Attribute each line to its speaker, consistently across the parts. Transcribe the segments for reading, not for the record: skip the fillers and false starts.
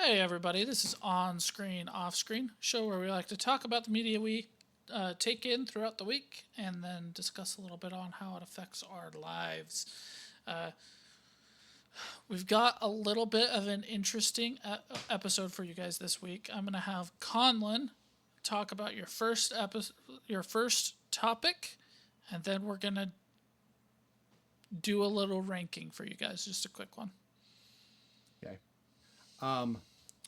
Speaker 1: Hey everybody, this is On Screen, Off Screen, show where we like to talk about the media we take in throughout the week and then discuss a little bit on how it affects our lives. We've got a little bit of an interesting episode for you guys this week. I'm going to have Conlon talk about your first topic, and then we're going to do a little ranking for you guys, just a quick one.
Speaker 2: Okay.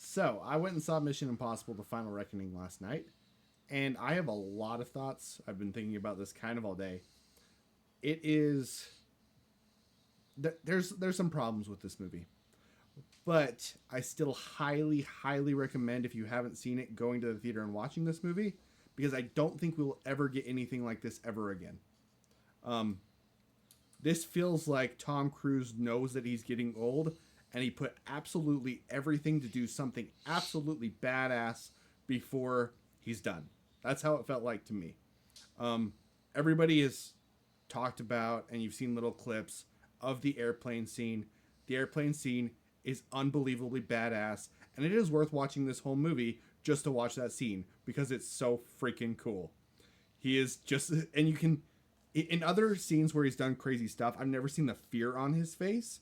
Speaker 2: So I went and saw Mission Impossible: The Final Reckoning last night, and I have a lot of thoughts. I've been thinking about this kind of all day. It is there's some problems with this movie, but I still highly recommend, if you haven't seen it, going to the theater and watching this movie, because I don't think we'll ever get anything like this ever again. This feels like Tom Cruise knows that he's getting old, and he put absolutely everything to do something absolutely badass before he's done. That's how it felt like to me. Everybody has talked about, and you've seen little clips of the airplane scene. The airplane scene is unbelievably badass, and it is worth watching this whole movie just to watch that scene because it's so freaking cool. He is just, and you can, in other scenes where he's done crazy stuff, I've never seen the fear on his face,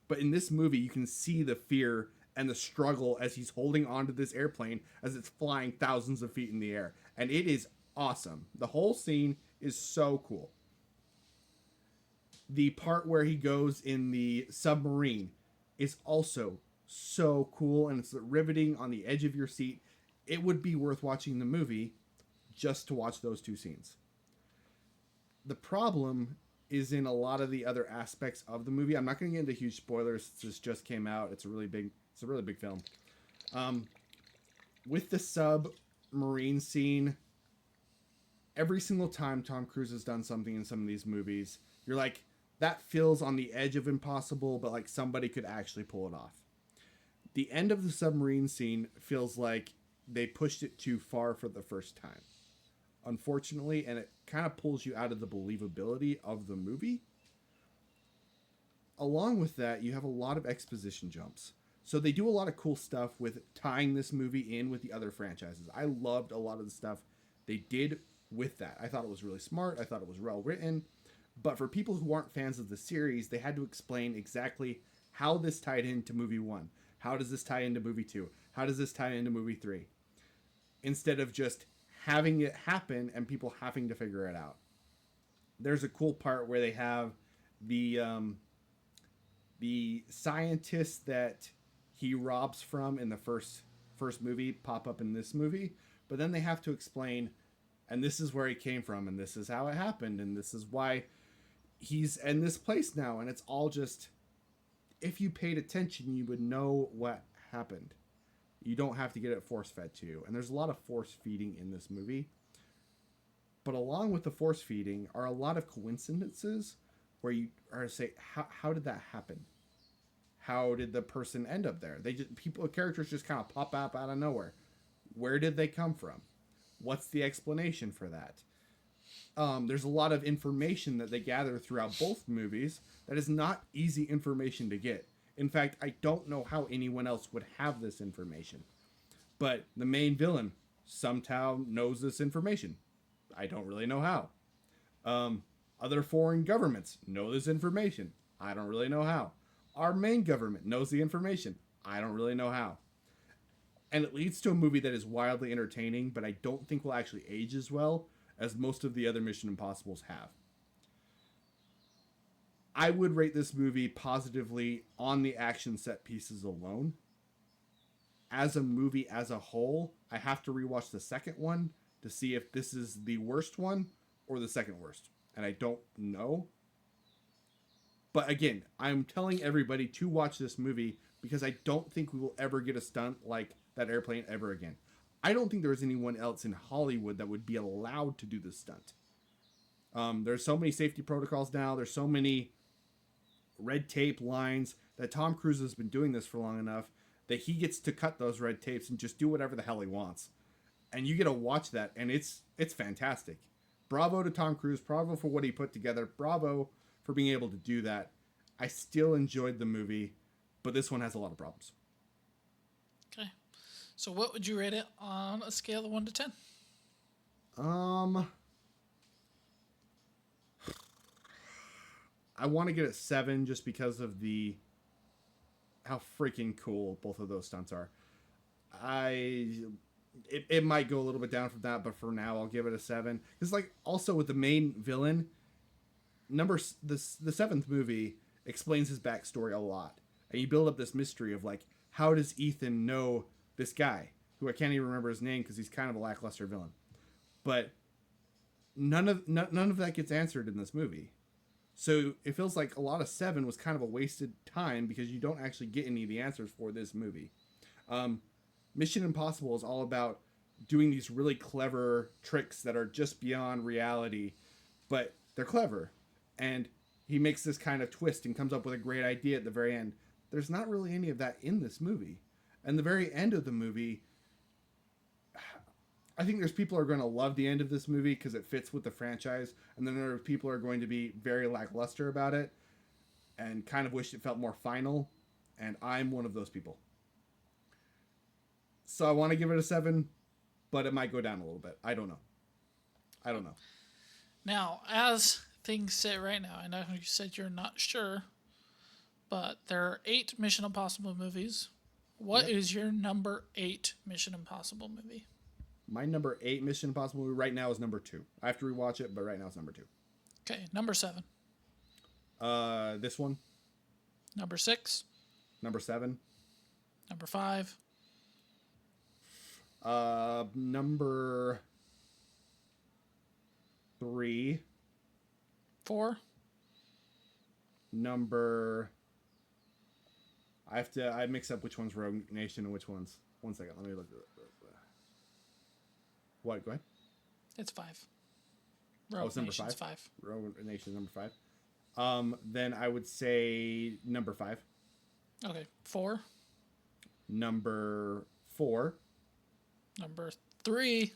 Speaker 2: but in this movie you can see the fear and the struggle as he's holding onto this airplane as it's flying thousands of feet in the air, and it is awesome. The whole scene is so cool. The part where he goes in the submarine is also so cool, and it's riveting on the edge of your seat. It would be worth watching the movie just to watch those two scenes. The problem is in a lot of the other aspects of the movie. I'm not going to get into huge spoilers. This just came out. It's a really big film. With the submarine scene, every single time Tom Cruise has done something in some of these movies, you're like, that feels on the edge of impossible, but like somebody could actually pull it off. The end of the submarine scene feels like they pushed it too far for the first time, unfortunately, and it kind of pulls you out of the believability of the movie. Along with that, you have a lot of exposition jumps. So they do a lot of cool stuff with tying this movie in with the other franchises. I loved a lot of the stuff they did with that. I thought it was really smart. I thought it was well written. But for people who aren't fans of the series, they had to explain exactly how this tied into movie 1. How does this tie into movie 2? How does this tie into movie 3? Instead of just having it happen and people having to figure it out. There's a cool part where they have the the scientists that he robs from in the first movie pop up in this movie, but then they have to explain, and this is where he came from, and this is how it happened, and this is why he's in this place now, and it's all just, if you paid attention, you would know what happened. You don't have to get it force fed to you, and there's a lot of force feeding in this movie. But along with the force feeding are a lot of coincidences where you are to say, how did that happen? How did the person end up there? They just, people, characters just kind of pop up out of nowhere. Where did they come from? What's the explanation for that? There's a lot of information that they gather throughout both movies that is not easy information to get. In fact, I don't know how anyone else would have this information. But the main villain somehow knows this information. I don't really know how. Other foreign governments know this information. I don't really know how. Our main government knows the information. I don't really know how. And it leads to a movie that is wildly entertaining, but I don't think will actually age as well as most of the other Mission Impossibles have. I would rate this movie positively on the action set pieces alone. As a movie as a whole, I have to rewatch the second one to see if this is the worst one or the second worst. And I don't know. But again, I'm telling everybody to watch this movie because I don't think we will ever get a stunt like that airplane ever again. I don't think there is anyone else in Hollywood that would be allowed to do this stunt. There's so many safety protocols now. There's so many red tape lines that Tom Cruise has been doing this for long enough that he gets to cut those red tapes and just do whatever the hell he wants. And you get to watch that, and it's fantastic. Bravo to Tom Cruise. Bravo for what he put together. Bravo for being able to do that. I still enjoyed the movie, but this one has a lot of problems.
Speaker 1: Okay. So what would you rate it on a scale of 1 to 10?
Speaker 2: I want to get it 7 just because of the how freaking cool both of those stunts are. It might go a little bit down from that, but for now I'll give it a 7. Because like also with the main villain, the seventh movie explains his backstory a lot, and you build up this mystery of like how does Ethan know this guy who I can't even remember his name because he's kind of a lackluster villain, but none of that gets answered in this movie. So it feels like a lot of 7 was kind of a wasted time because you don't actually get any of the answers for this movie. Mission Impossible is all about doing these really clever tricks that are just beyond reality, but they're clever. And he makes this kind of twist and comes up with a great idea at the very end. There's not really any of that in this movie. And the very end of the movie, I think there's people who are going to love the end of this movie because it fits with the franchise, and then there are people who are going to be very lackluster about it and kind of wish it felt more final, and I'm one of those people. So I want to give it a 7, but it might go down a little bit. I don't know.
Speaker 1: Now, as things sit right now, I know you said you're not sure, but there are 8 Mission Impossible movies. What is your number 8 Mission Impossible movie?
Speaker 2: My number 8 Mission Impossible movie right now is number 2. I have to rewatch it, but right now it's number 2.
Speaker 1: Okay, number 7.
Speaker 2: This one.
Speaker 1: Number 6.
Speaker 2: Number 7.
Speaker 1: Number 5.
Speaker 2: Number 3.
Speaker 1: 4.
Speaker 2: I mix up which one's Rogue Nation and which one's. One second, let me look at it. What? Go ahead.
Speaker 1: It's 5. Rogue
Speaker 2: it's number
Speaker 1: Nation's
Speaker 2: 5?
Speaker 1: 5.
Speaker 2: Rogue Nation number 5. Then I would say number 5.
Speaker 1: Okay, 4.
Speaker 2: Number 4.
Speaker 1: Number 3.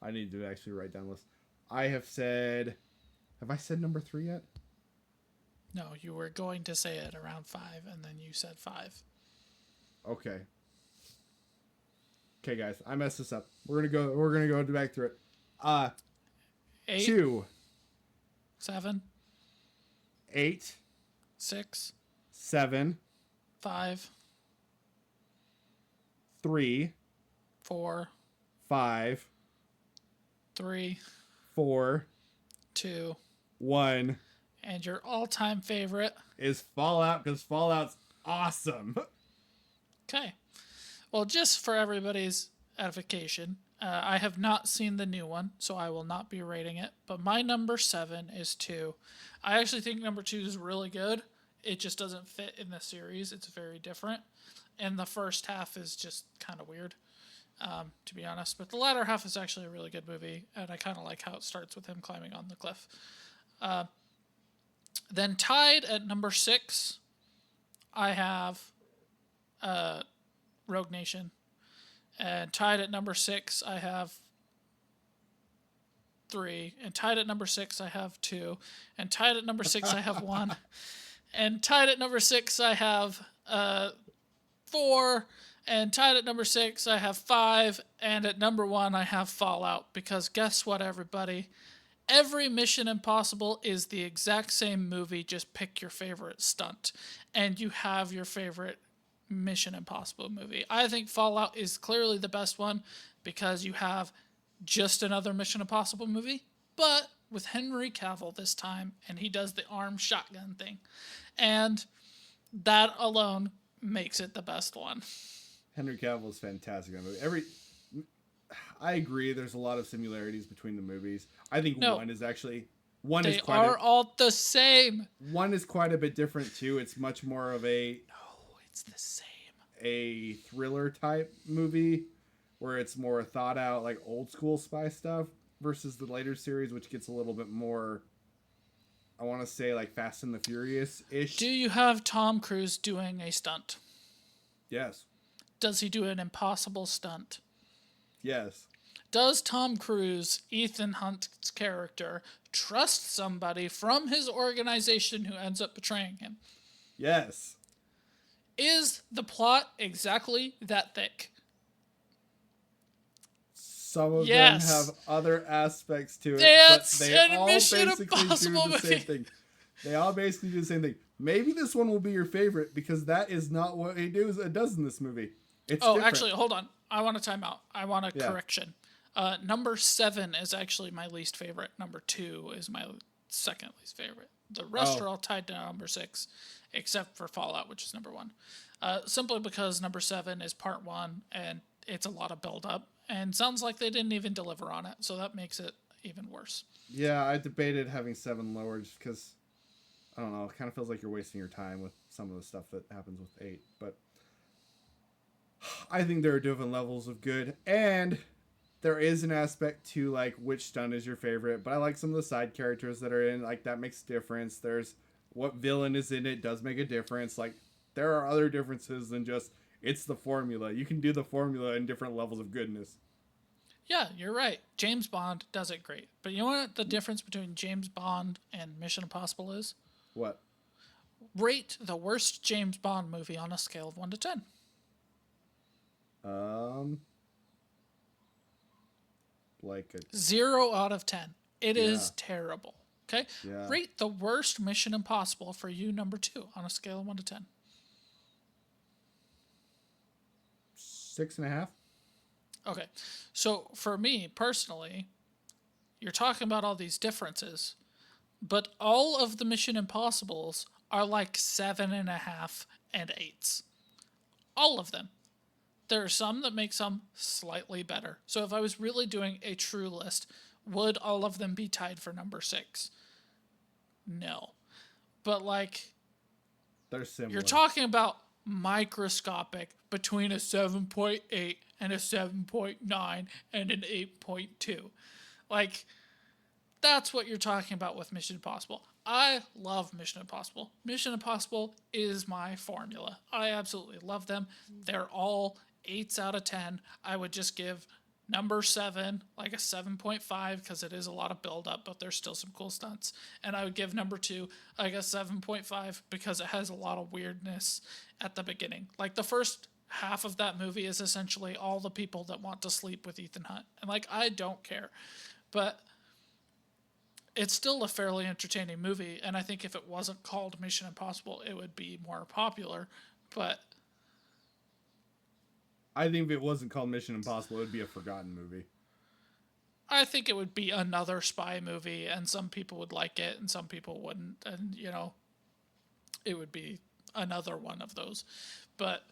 Speaker 2: I need to actually write down a list. Have I said number 3 yet?
Speaker 1: No, you were going to say it around 5, and then you said 5.
Speaker 2: Okay. Okay, guys, I messed this up. We're gonna go back through it.
Speaker 1: 8.
Speaker 2: 2.
Speaker 1: 7.
Speaker 2: 8.
Speaker 1: 6.
Speaker 2: 7.
Speaker 1: 5.
Speaker 2: 3.
Speaker 1: 4.
Speaker 2: 5.
Speaker 1: 3.
Speaker 2: 4.
Speaker 1: 2.
Speaker 2: 1.
Speaker 1: And your all-time favorite
Speaker 2: is Fallout, because Fallout's awesome.
Speaker 1: Okay. Well, just for everybody's edification, I have not seen the new one, so I will not be rating it. But my number 7 is 2. I actually think number 2 is really good. It just doesn't fit in the series. It's very different. And the first half is just kind of weird, to be honest. But the latter half is actually a really good movie, and I kind of like how it starts with him climbing on the cliff. Then tied at number 6, I have Rogue Nation. And tied at number 6, I have 3. And tied at number 6, I have 2. And tied at number 6, I have 1. And tied at number 6, I have 4. And tied at number 6, I have 5. And at number 1, I have Fallout. Because guess what, everybody? Every Mission Impossible is the exact same movie, just pick your favorite stunt. And you have your favorite Mission Impossible movie. I think Fallout is clearly the best one because you have just another Mission Impossible movie, but with Henry Cavill this time, and he does the arm shotgun thing. And that alone makes it the best one.
Speaker 2: Henry Cavill is fantastic in the movie. I agree. There's a lot of similarities between the movies. I think one is
Speaker 1: all the same.
Speaker 2: One is quite a bit different too. It's much more of a
Speaker 1: it's the same.
Speaker 2: A thriller type movie where it's more thought out, like old school spy stuff, versus the later series, which gets a little bit more, I want to say, like Fast and the Furious ish.
Speaker 1: Do you have Tom Cruise doing a stunt?
Speaker 2: Yes.
Speaker 1: Does he do an impossible stunt?
Speaker 2: Yes.
Speaker 1: does Tom Cruise, Ethan Hunt's character, trust somebody from his organization who ends up betraying him?
Speaker 2: Yes.
Speaker 1: Is the plot exactly that thick?
Speaker 2: Some of
Speaker 1: Yes.
Speaker 2: them have other aspects to it,
Speaker 1: That's
Speaker 2: but they
Speaker 1: an
Speaker 2: all
Speaker 1: Mission
Speaker 2: basically do
Speaker 1: Impossible
Speaker 2: the same
Speaker 1: movie.
Speaker 2: thing. They all basically do the same thing. Maybe this one will be your favorite because that is not what it does in this movie. It's
Speaker 1: Oh,
Speaker 2: different.
Speaker 1: actually, hold on. I want a timeout. I want a
Speaker 2: Yeah.
Speaker 1: correction. Number 7 is actually my least favorite. Number 2 is my second least favorite. The rest are all tied to number 6, except for Fallout, which is number 1. Simply because number 7 is part 1, and it's a lot of build up, and sounds like they didn't even deliver on it, so that makes it even worse.
Speaker 2: Yeah, I debated having 7 lower just because, I don't know, it kind of feels like you're wasting your time with some of the stuff that happens with 8. But I think there are different levels of good, and there is an aspect to, like, which stunt is your favorite, but I like some of the side characters that are in, like, that makes a difference. There's what villain is in it does make a difference. Like, there are other differences than just, it's the formula. You can do the formula in different levels of goodness.
Speaker 1: Yeah, you're right. James Bond does it great. But you know what the difference between James Bond and Mission Impossible is?
Speaker 2: What?
Speaker 1: Rate the worst James Bond movie on a scale of 1 to 10.
Speaker 2: Like a
Speaker 1: 0 out of 10. It is
Speaker 2: Yeah.
Speaker 1: terrible. Okay?
Speaker 2: Yeah.
Speaker 1: Rate the worst Mission Impossible for you, number 2, on a scale of 1 to 10.
Speaker 2: 6.5.
Speaker 1: Okay. So for me personally, you're talking about all these differences, but all of the Mission Impossibles are like 7.5 and 8s. All of them. There are some that make some slightly better. So if I was really doing a true list, would all of them be tied for number 6? No. But like,
Speaker 2: They're similar.
Speaker 1: you're talking about microscopic between a 7.8 and a 7.9 and an 8.2. Like, that's what you're talking about with Mission Impossible. I love Mission Impossible. Mission Impossible is my formula. I absolutely love them. They're all 8s out of 10. I would just give number 7 like a 7.5 because it is a lot of build up, but there's still some cool stunts. And I would give number 2 like a 7.5 because it has a lot of weirdness at the beginning. Like the first half of that movie is essentially all the people that want to sleep with Ethan Hunt. And like, I don't care. But it's still a fairly entertaining movie, and I think if it wasn't called Mission Impossible, it would be more popular. But
Speaker 2: I think if it wasn't called Mission Impossible, it would be a forgotten movie.
Speaker 1: I think it would be another spy movie, and some people would like it, and some people wouldn't, and you know, it would be another one of those. But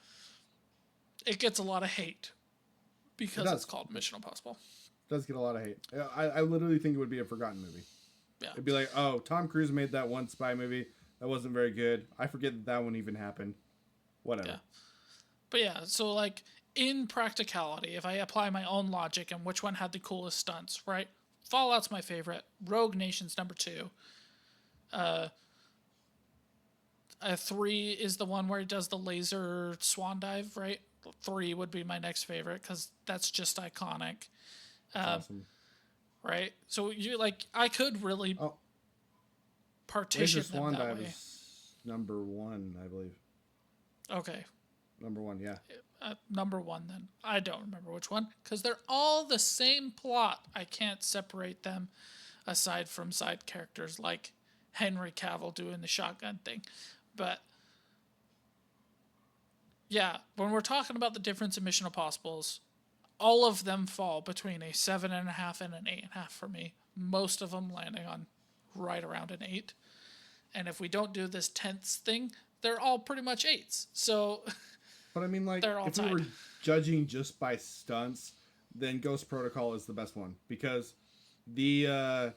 Speaker 1: it gets a lot of hate because it's called Mission Impossible.
Speaker 2: It does get a lot of hate. I literally think it would be a forgotten movie.
Speaker 1: Yeah.
Speaker 2: It'd be like, oh, Tom Cruise made that one spy movie. That wasn't very good. I forget that one even happened. Whatever.
Speaker 1: Yeah. But yeah, so like in practicality, if I apply my own logic and which one had the coolest stunts, right? Fallout's my favorite. Rogue Nation's number 2. 3 is the one where he does the laser swan dive, right? 3 would be my next favorite because that's just iconic.
Speaker 2: Awesome.
Speaker 1: Right? So you like, I could really partition
Speaker 2: Laser
Speaker 1: them
Speaker 2: Swan
Speaker 1: that
Speaker 2: Dive
Speaker 1: way.
Speaker 2: is number 1, I believe.
Speaker 1: Okay.
Speaker 2: Number 1, yeah.
Speaker 1: Number 1 then. I don't remember which one because they're all the same plot. I can't separate them aside from side characters like Henry Cavill doing the shotgun thing. But yeah, when we're talking about the difference in Mission Impossibles, all of them fall between a 7.5 and an 8.5 for me. Most of them landing on right around an 8. And if we don't do this tenths thing, they're all pretty much 8s. So
Speaker 2: But I mean, like,
Speaker 1: They're all
Speaker 2: if we were
Speaker 1: tied.
Speaker 2: judging just by stunts, then Ghost Protocol is the best one because the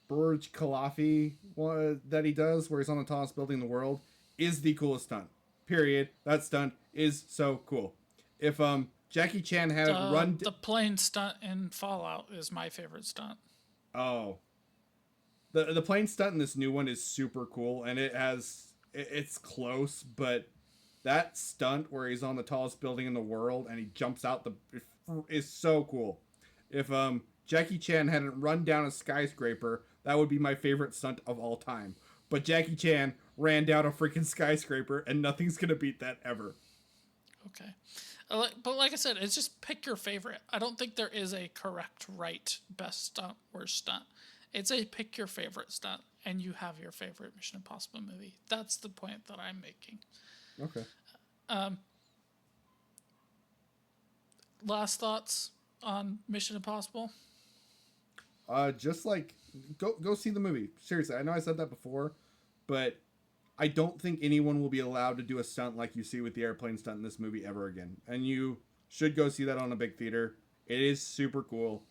Speaker 2: Burj Khalifa one that he does, where he's on the tallest building in the world, is the coolest stunt. Period. That stunt is so cool. If Jackie Chan had run,
Speaker 1: the plane stunt in Fallout is my favorite stunt.
Speaker 2: oh, the plane stunt in this new one is super cool, and it's close, but that stunt where he's on the tallest building in the world and he jumps out is so cool. If Jackie Chan hadn't run down a skyscraper, that would be my favorite stunt of all time. But Jackie Chan ran down a freaking skyscraper, and nothing's gonna beat that ever.
Speaker 1: Okay. But like I said, it's just pick your favorite. I don't think there is a correct, right, best stunt, worst stunt. It's a pick your favorite stunt, and you have your favorite Mission Impossible movie. That's the point that I'm making.
Speaker 2: Okay.
Speaker 1: Last thoughts on Mission Impossible?
Speaker 2: Just like go see the movie. Seriously, I know I said that before, but I don't think anyone will be allowed to do a stunt like you see with the airplane stunt in this movie ever again. And you should go see that on a big theater. It is super cool.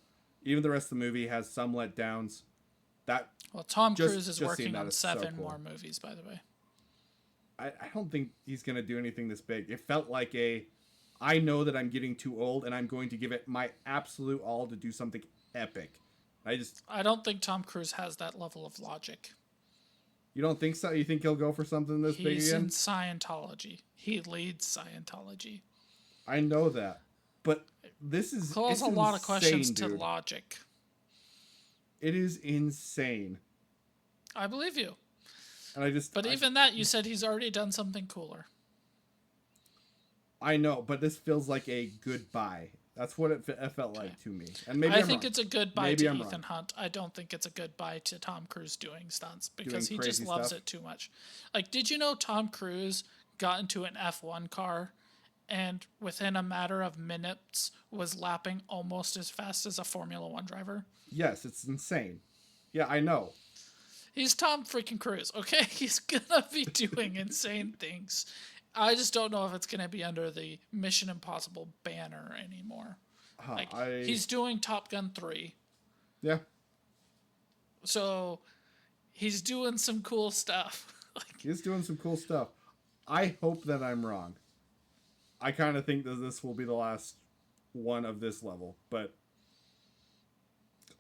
Speaker 2: Even the rest of the movie has some letdowns.
Speaker 1: Well, Tom
Speaker 2: Just-
Speaker 1: Cruise is
Speaker 2: just seeing
Speaker 1: working
Speaker 2: that
Speaker 1: on
Speaker 2: is so
Speaker 1: 7
Speaker 2: cool.
Speaker 1: more movies, by the way.
Speaker 2: I don't think he's gonna do anything this big. It felt like I know that I'm getting too old and I'm going to give it my absolute all to do something epic.
Speaker 1: I don't think Tom Cruise has that level of logic.
Speaker 2: You don't think so? You think he'll go for something this big
Speaker 1: He's
Speaker 2: again?
Speaker 1: in Scientology. He leads Scientology.
Speaker 2: I know that, but this is
Speaker 1: Calls
Speaker 2: it's
Speaker 1: a lot of questions
Speaker 2: insane,
Speaker 1: to
Speaker 2: dude.
Speaker 1: logic.
Speaker 2: It is insane,
Speaker 1: I believe you.
Speaker 2: and
Speaker 1: But even that, you said he's already done something cooler.
Speaker 2: I know, but this feels like a goodbye. That's what it felt like to me, and maybe
Speaker 1: I
Speaker 2: I'm
Speaker 1: think
Speaker 2: wrong.
Speaker 1: it's a goodbye
Speaker 2: Maybe
Speaker 1: to
Speaker 2: I'm
Speaker 1: Ethan
Speaker 2: wrong.
Speaker 1: Hunt. I don't think it's a goodbye to Tom Cruise doing stunts because
Speaker 2: Doing
Speaker 1: he just
Speaker 2: crazy
Speaker 1: loves
Speaker 2: stuff.
Speaker 1: it too much. Like, did you know Tom Cruise got into an F1 car and within a matter of minutes was lapping almost as fast as a Formula One driver?
Speaker 2: Yes, it's insane. Yeah, I know.
Speaker 1: He's Tom freaking Cruise, okay? He's gonna be doing insane things. I just don't know if it's gonna be under the Mission Impossible banner anymore. Like, he's doing Top Gun 3,
Speaker 2: Yeah.
Speaker 1: so he's doing some cool stuff. Like,
Speaker 2: He's doing some cool stuff. I hope that I'm wrong. I kind of think that this will be the last one of this level, but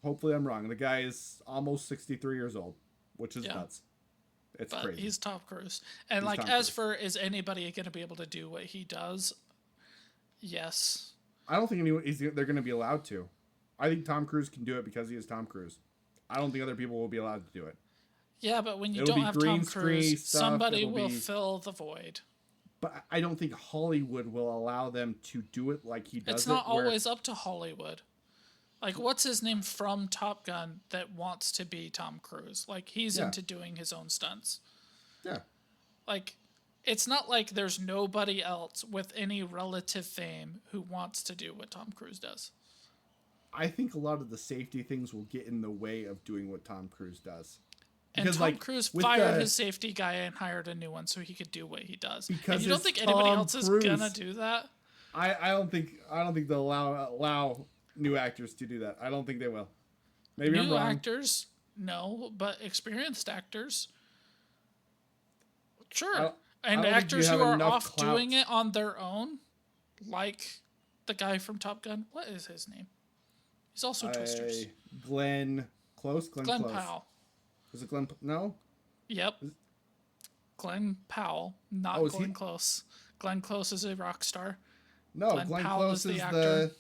Speaker 2: hopefully I'm wrong. The guy is almost 63 years old, which is
Speaker 1: Yeah.
Speaker 2: nuts. It's
Speaker 1: but
Speaker 2: crazy.
Speaker 1: he's Tom Cruise. And
Speaker 2: He's
Speaker 1: like,
Speaker 2: Tom
Speaker 1: as
Speaker 2: Cruise.
Speaker 1: for is anybody going to be able to do what he does? Yes.
Speaker 2: I don't think they're going to be allowed to. I think Tom Cruise can do it because he is Tom Cruise. I don't think other people will be allowed to do it.
Speaker 1: Yeah, but when you
Speaker 2: It'll
Speaker 1: don't
Speaker 2: be
Speaker 1: have
Speaker 2: green
Speaker 1: Tom
Speaker 2: screen
Speaker 1: Cruise,
Speaker 2: stuff,
Speaker 1: somebody
Speaker 2: it'll
Speaker 1: will
Speaker 2: be-
Speaker 1: fill the void.
Speaker 2: But I don't think Hollywood will allow them to do it like he does
Speaker 1: It's not
Speaker 2: where-
Speaker 1: always up to Hollywood. Like, what's his name from Top Gun that wants to be Tom Cruise? Like, he's
Speaker 2: Yeah.
Speaker 1: into doing his own stunts.
Speaker 2: Yeah.
Speaker 1: Like, it's not like there's nobody else with any relative fame who wants to do what Tom Cruise does.
Speaker 2: I think a lot of the safety things will get in the way of doing what Tom Cruise does.
Speaker 1: And
Speaker 2: Because,
Speaker 1: Tom
Speaker 2: like,
Speaker 1: Cruise
Speaker 2: with
Speaker 1: fired
Speaker 2: the-
Speaker 1: his safety guy and hired a new one so he could do what he does.
Speaker 2: Because
Speaker 1: And you don't
Speaker 2: it's
Speaker 1: think anybody
Speaker 2: Tom
Speaker 1: else is
Speaker 2: Cruise.
Speaker 1: gonna do that?
Speaker 2: I don't think they'll allow new actors to do that. I don't think they will. Maybe I'm
Speaker 1: New
Speaker 2: wrong.
Speaker 1: actors, no, but experienced actors, sure.
Speaker 2: I don't
Speaker 1: And
Speaker 2: think you
Speaker 1: actors who
Speaker 2: have
Speaker 1: are
Speaker 2: enough
Speaker 1: off doing it on their own, like the guy from Top Gun. What is his name? He's also Twisters.
Speaker 2: Glenn Close.
Speaker 1: Glenn
Speaker 2: Close.
Speaker 1: Powell.
Speaker 2: Is it Glenn? No.
Speaker 1: Yep. Glenn Powell, not
Speaker 2: Oh, is he-
Speaker 1: Glenn Close. Glenn Close is a rock star.
Speaker 2: No.
Speaker 1: Glenn
Speaker 2: Glenn
Speaker 1: Powell
Speaker 2: Close
Speaker 1: is the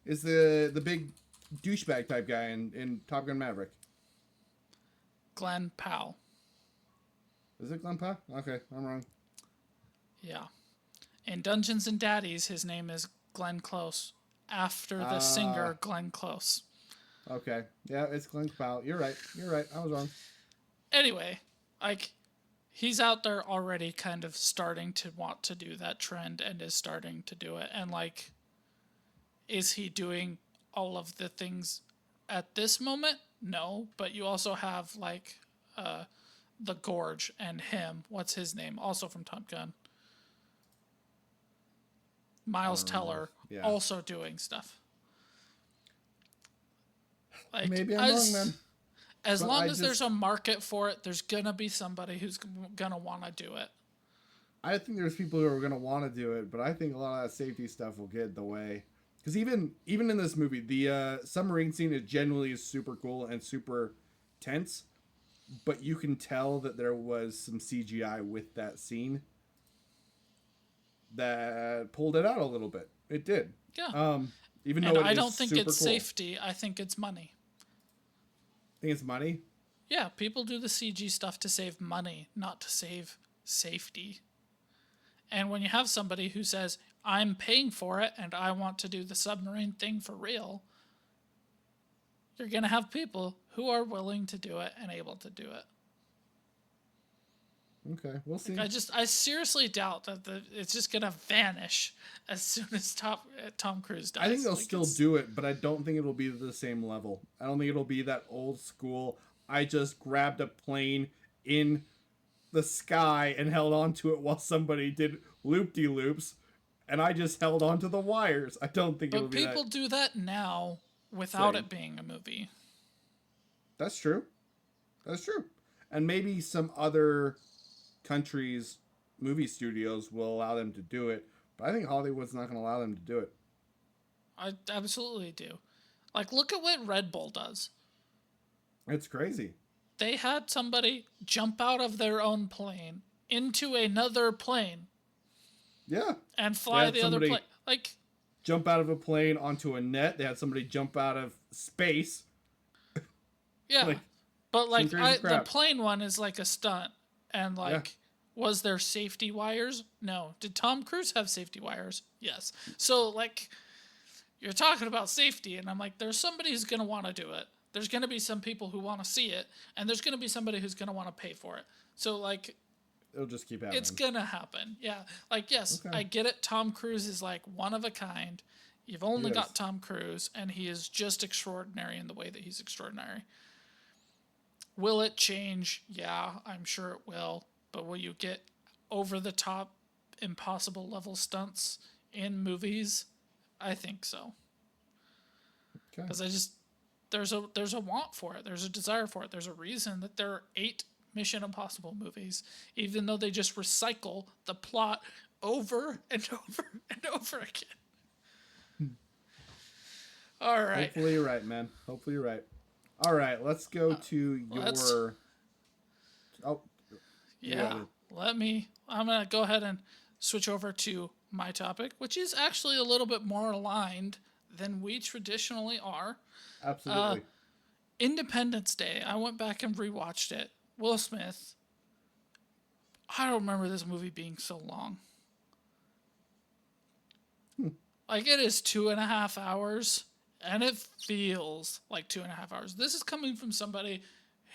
Speaker 2: is
Speaker 1: actor.
Speaker 2: the big douchebag type guy in Top Gun Maverick.
Speaker 1: Glenn Powell.
Speaker 2: Is it Glenn Powell? Okay, I'm wrong.
Speaker 1: Yeah. In Dungeons and Daddies, his name is Glenn Close, after the singer Glenn Close.
Speaker 2: Okay. Yeah, it's Glenn Powell. You're right. I was wrong.
Speaker 1: Anyway, like, he's out there already kind of starting to want to do that trend and is starting to do it. And, like, is he doing all of the things at this moment? No, but you also have, like, the Gorge and him. What's his name? Also from Top Gun. Miles Teller,
Speaker 2: Yeah.
Speaker 1: also doing stuff. Like,
Speaker 2: Maybe I'm wrong then.
Speaker 1: As
Speaker 2: But
Speaker 1: long
Speaker 2: I
Speaker 1: as there's a market for it, there's gonna be somebody who's gonna want to do it.
Speaker 2: I think there's people who are going to want to do it, but I think a lot of that safety stuff will get in the way. Because even in this movie, the submarine scene is genuinely super cool and super tense, but you can tell that there was some CGI with that scene that pulled it out a little bit. It did.
Speaker 1: Yeah.
Speaker 2: Even
Speaker 1: And
Speaker 2: though it
Speaker 1: I
Speaker 2: is
Speaker 1: don't think
Speaker 2: super
Speaker 1: it's
Speaker 2: cool.
Speaker 1: safety. I think it's money.
Speaker 2: Think it's money?
Speaker 1: Yeah, people do the CG stuff to save money, not to save safety. And when you have somebody who says, I'm paying for it and I want to do the submarine thing for real, you're going to have people who are willing to do it and able to do it.
Speaker 2: Okay, we'll see.
Speaker 1: I seriously doubt that it's just going to vanish as soon as Tom Cruise dies.
Speaker 2: I think they'll still do it, but I don't think it'll be the same level. I don't think it'll be that old school. I just grabbed a plane in the sky and held onto it while somebody did loop-de-loops, and I just held onto the wires. I don't think it'll
Speaker 1: But
Speaker 2: be
Speaker 1: people
Speaker 2: that.
Speaker 1: do that now without
Speaker 2: Same.
Speaker 1: it being a movie.
Speaker 2: That's true. That's true. And maybe some other countries' movie studios will allow them to do it, but I think Hollywood's not going to allow them to do it.
Speaker 1: I absolutely do. Like, look at what Red Bull does.
Speaker 2: It's crazy.
Speaker 1: They had somebody jump out of their own plane into another plane
Speaker 2: Yeah.
Speaker 1: and fly
Speaker 2: had
Speaker 1: the other
Speaker 2: somebody-
Speaker 1: plane. Like,
Speaker 2: Jump out of a plane onto a net. They had somebody jump out of space.
Speaker 1: yeah.
Speaker 2: Like,
Speaker 1: but, like,
Speaker 2: some crazy
Speaker 1: the
Speaker 2: crap.
Speaker 1: plane one is like a stunt. And, like, was there safety wires? No. Did Tom Cruise have safety wires? Yes. So, like, you're talking about safety, and I'm like, there's somebody who's going to want to do it. There's going to be some people who want to see it, and there's going to be somebody who's going to want to pay for it. So, like,
Speaker 2: It'll just keep happening.
Speaker 1: it's going to happen. Yeah. Like, yes,
Speaker 2: Okay.
Speaker 1: I get it. Tom Cruise is, like, one of a kind. You've only
Speaker 2: He
Speaker 1: got
Speaker 2: is.
Speaker 1: Tom Cruise, and he is just extraordinary in the way that he's extraordinary. Will it change? Yeah, I'm sure it will. But will you get over the top, impossible level stunts in movies? I think so.
Speaker 2: Okay.
Speaker 1: Because there's a want for it. There's a desire for it. There's a reason that there are 8 Mission Impossible movies, even though they just recycle the plot over and over and over again. All right.
Speaker 2: Hopefully you're right, man. Hopefully you're right. All right, let's go to
Speaker 1: let's-
Speaker 2: your. Oh,
Speaker 1: Yeah. I'm going to go ahead and switch over to my topic, which is actually a little bit more aligned than we traditionally are.
Speaker 2: absolutely.
Speaker 1: Independence Day. I went back and rewatched it. Will Smith. I don't remember this movie being so long. Like, it is 2.5 hours, and it feels like 2.5 hours. This is coming from somebody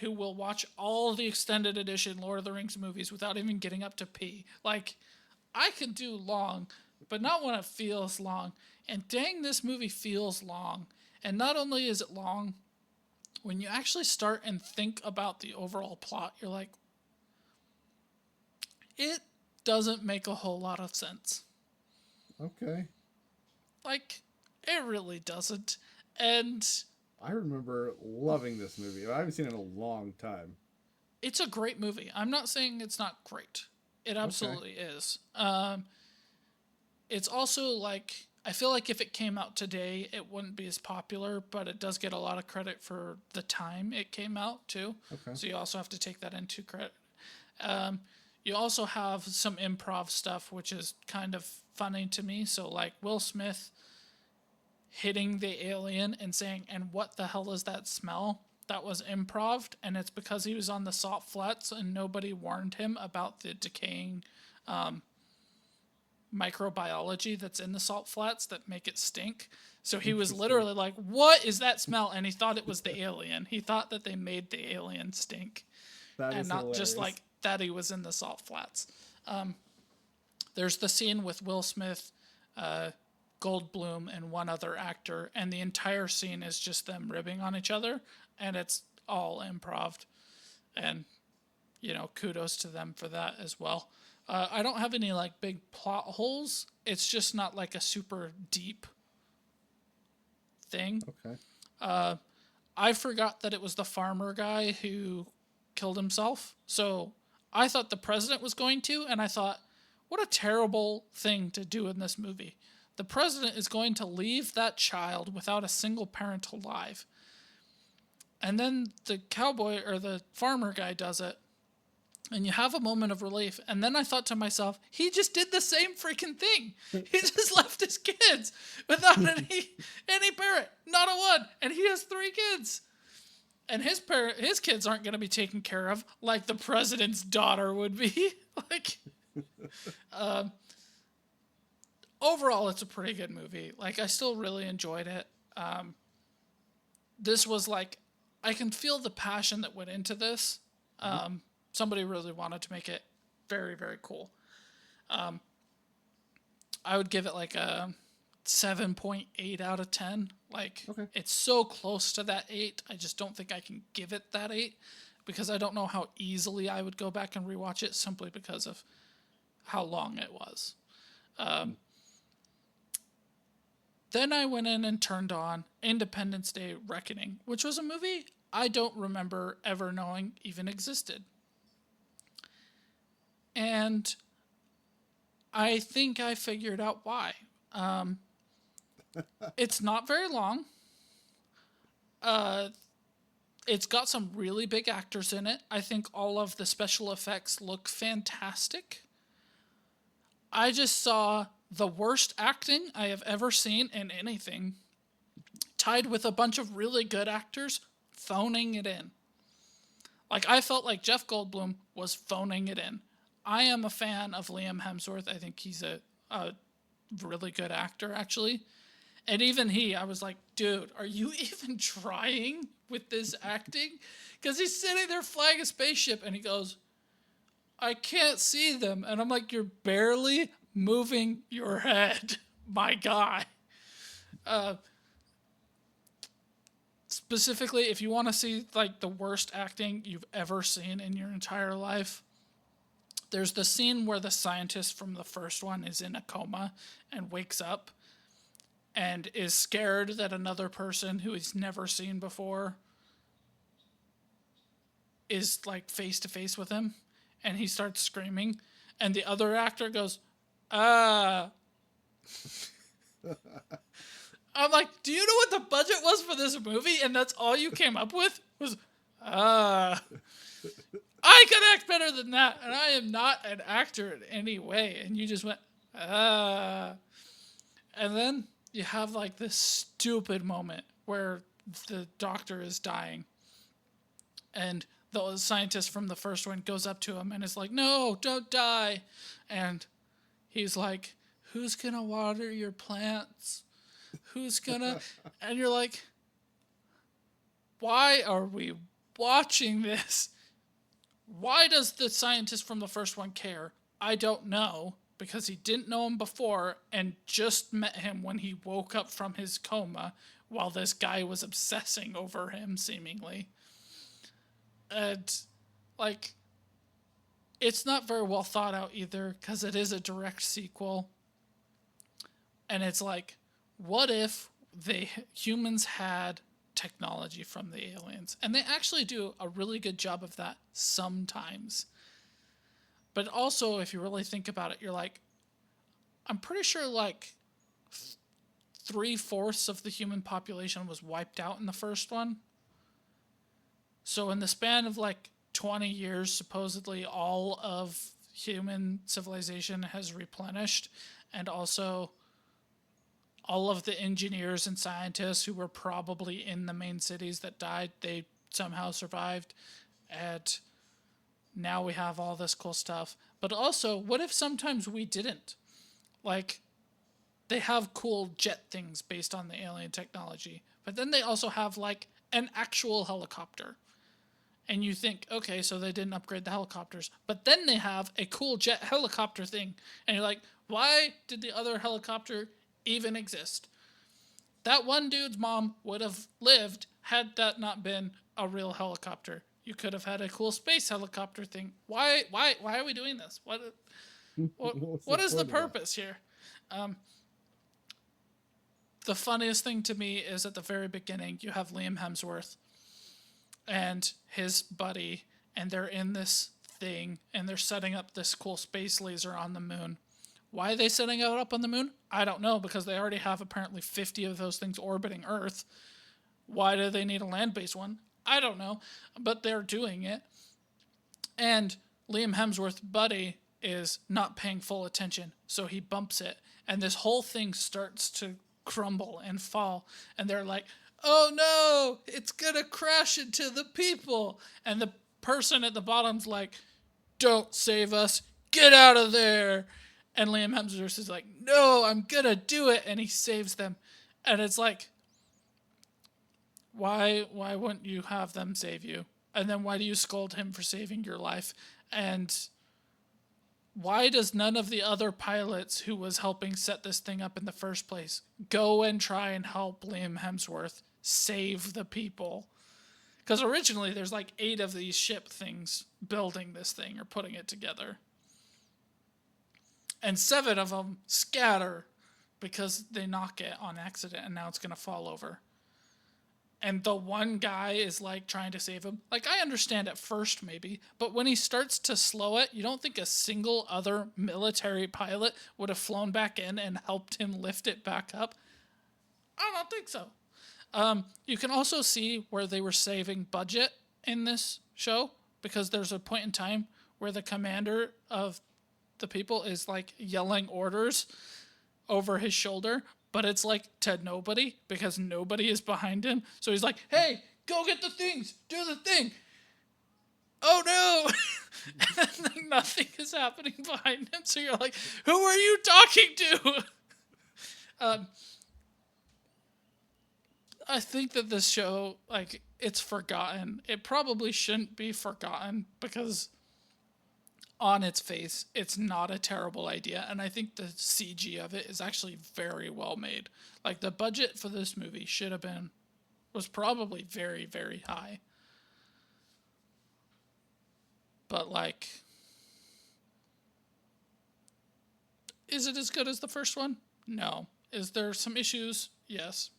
Speaker 1: who will watch all the extended edition Lord of the Rings movies without even getting up to pee. Like, I can do long, but not when it feels long. And dang, this movie feels long. And not only is it long, when you actually start and think about the overall plot, you're like, it doesn't make a whole lot of sense.
Speaker 2: Okay.
Speaker 1: Like, it really doesn't. And
Speaker 2: I remember loving this movie. I haven't seen it in a long time.
Speaker 1: it's a great movie. I'm not saying it's not great. It absolutely is. It's also like, I feel like if it came out today, it wouldn't be as popular, but it does get a lot of credit for the time it came out too.
Speaker 2: Okay.
Speaker 1: So you also have to take that into credit. You also have some improv stuff, which is kind of funny to me. So, like, Will Smith hitting the alien and saying, "And what the hell is that smell?" That was improv, and it's because he was on the salt flats and nobody warned him about the decaying microbiology that's in the salt flats that make it stink. So he was literally like, "What is that smell?" And he thought it was the alien. He thought that they made the alien stink,
Speaker 2: That
Speaker 1: and
Speaker 2: is
Speaker 1: not just
Speaker 2: hilarious.
Speaker 1: like that he was in the salt flats. There's the scene with Will Smith, Goldblum, and one other actor, and the entire scene is just them ribbing on each other, and it's all improv. And, you know, kudos to them for that as well. I don't have any like big plot holes. It's just not like a super deep thing.
Speaker 2: Okay.
Speaker 1: I forgot that it was the farmer guy who killed himself. So I thought the president was going to, and I thought, what a terrible thing to do in this movie. The president is going to leave that child without a single parent alive. And then the cowboy or the farmer guy does it. and you have a moment of relief. And then I thought to myself, he just did the same freaking thing. He just left his kids without any parent, not a one, and he has 3 kids. And his kids aren't going to be taken care of like the president's daughter would be. Like, overall, it's a pretty good movie. Like, I still really enjoyed it. This was like, I can feel the passion that went into this. Somebody really wanted to make it very, very cool. I would give it like a 7.8 out of 10. Like,
Speaker 2: Okay.
Speaker 1: it's so close to that 8. I just don't think I can give it that 8 because I don't know how easily I would go back and rewatch it simply because of how long it was. Then I went in and turned on Independence Day Reckoning, which was a movie I don't remember ever knowing even existed. And I think I figured out why. It's not very long. It's got some really big actors in it. I think all of the special effects look fantastic. I just saw the worst acting I have ever seen in anything, tied with a bunch of really good actors phoning it in. Like, I felt like Jeff Goldblum was phoning it in. I am a fan of Liam Hemsworth. I think he's a really good actor, actually. And even I was like, dude, are you even trying with this acting? Because he's sitting there flying a spaceship and he goes, I can't see them. And I'm like, you're barely moving your head, my guy. Specifically, if you want to see like the worst acting you've ever seen in your entire life, there's the scene where the scientist from the first one is in a coma and wakes up and is scared that another person who he's never seen before is like face to face with him, and he starts screaming, and the other actor goes, I'm like, do you know what the budget was for this movie? And that's all you came up with was, I can act better than that, and I am not an actor in any way. And you just went, And then you have like this stupid moment where the doctor is dying, and the scientist from the first one goes up to him and is like, no, don't die. And he's like, who's gonna water your plants? Who's gonna... And you're like, why are we watching this? Why does the scientist from the first one care? I don't know, because he didn't know him before and just met him when he woke up from his coma while this guy was obsessing over him, seemingly. And, like, it's not very well thought out either, because it is a direct sequel. And it's like, what if humans had technology from the aliens? And they actually do a really good job of that sometimes. But also, if you really think about it, you're like, I'm pretty sure like 3/4 of the human population was wiped out in the first one. So in the span of like 20 years, supposedly all of human civilization has replenished, and also all of the engineers and scientists who were probably in the main cities that died, they somehow survived. And now we have all this cool stuff. But also, what if sometimes we didn't? Like, they have cool jet things based on the alien technology, but then they also have like an actual helicopter. And you think, okay, so they didn't upgrade the helicopters, but then they have a cool jet helicopter thing. And you're like, why did the other helicopter even exist? That one dude's mom would have lived had that not been a real helicopter. You could have had a cool space helicopter thing. Why are we doing this? What is the purpose here? The funniest thing to me is at the very beginning, you have Liam Hemsworth and his buddy, and they're in this thing, and they're setting up this cool space laser on the moon. Why are they setting it up on the moon? I don't know, because they already have apparently 50 of those things orbiting Earth. Why do they need a land-based one? I don't know, but they're doing it. And Liam Hemsworth's buddy is not paying full attention, so he bumps it, and this whole thing starts to crumble and fall, and they're like, oh no, it's gonna crash into the people, and the person at the bottom's like, don't save us, get out of there. And Liam Hemsworth is like, no, I'm gonna do it, and he saves them. And it's like, why wouldn't you have them save you? And then why do you scold him for saving your life? And why does none of the other pilots who was helping set this thing up in the first place go and try and help Liam Hemsworth save the people? Because originally there's like 8 of these ship things building this thing or putting it together. And 7 of them scatter because they knock it on accident and now it's going to fall over. And the one guy is like trying to save him. Like, I understand at first maybe, but when he starts to slow it, you don't think a single other military pilot would have flown back in and helped him lift it back up? I don't think so. You can also see where they were saving budget in this show, because there's a point in time where the commander of the people is like yelling orders over his shoulder, but it's like to nobody because nobody is behind him. So he's like, hey, go get the things, do the thing. Oh no. And then like, nothing is happening behind him. So you're like, who are you talking to? I think that this show, like, it's forgotten. It probably shouldn't be forgotten because on its face, it's not a terrible idea. And I think the CG of it is actually very well made. Like, the budget for this movie was probably very, very high. But, like, is it as good as the first one? No. Is there some issues? Yes.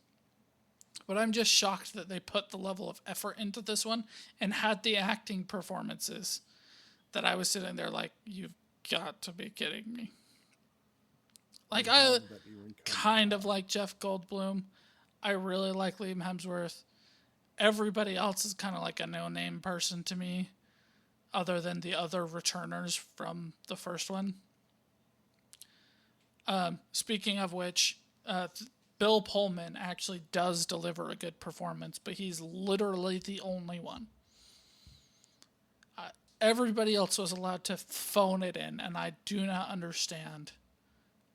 Speaker 1: But I'm just shocked that they put the level of effort into this one and had the acting performances that I was sitting there like, you've got to be kidding me. Like, I kind of like Jeff Goldblum. I really like Liam Hemsworth. Everybody else is kind of like a no-name person to me, other than the other returners from the first one. Speaking of which, Bill Pullman actually does deliver a good performance, but he's literally the only one. Everybody else was allowed to phone it in, and I do not understand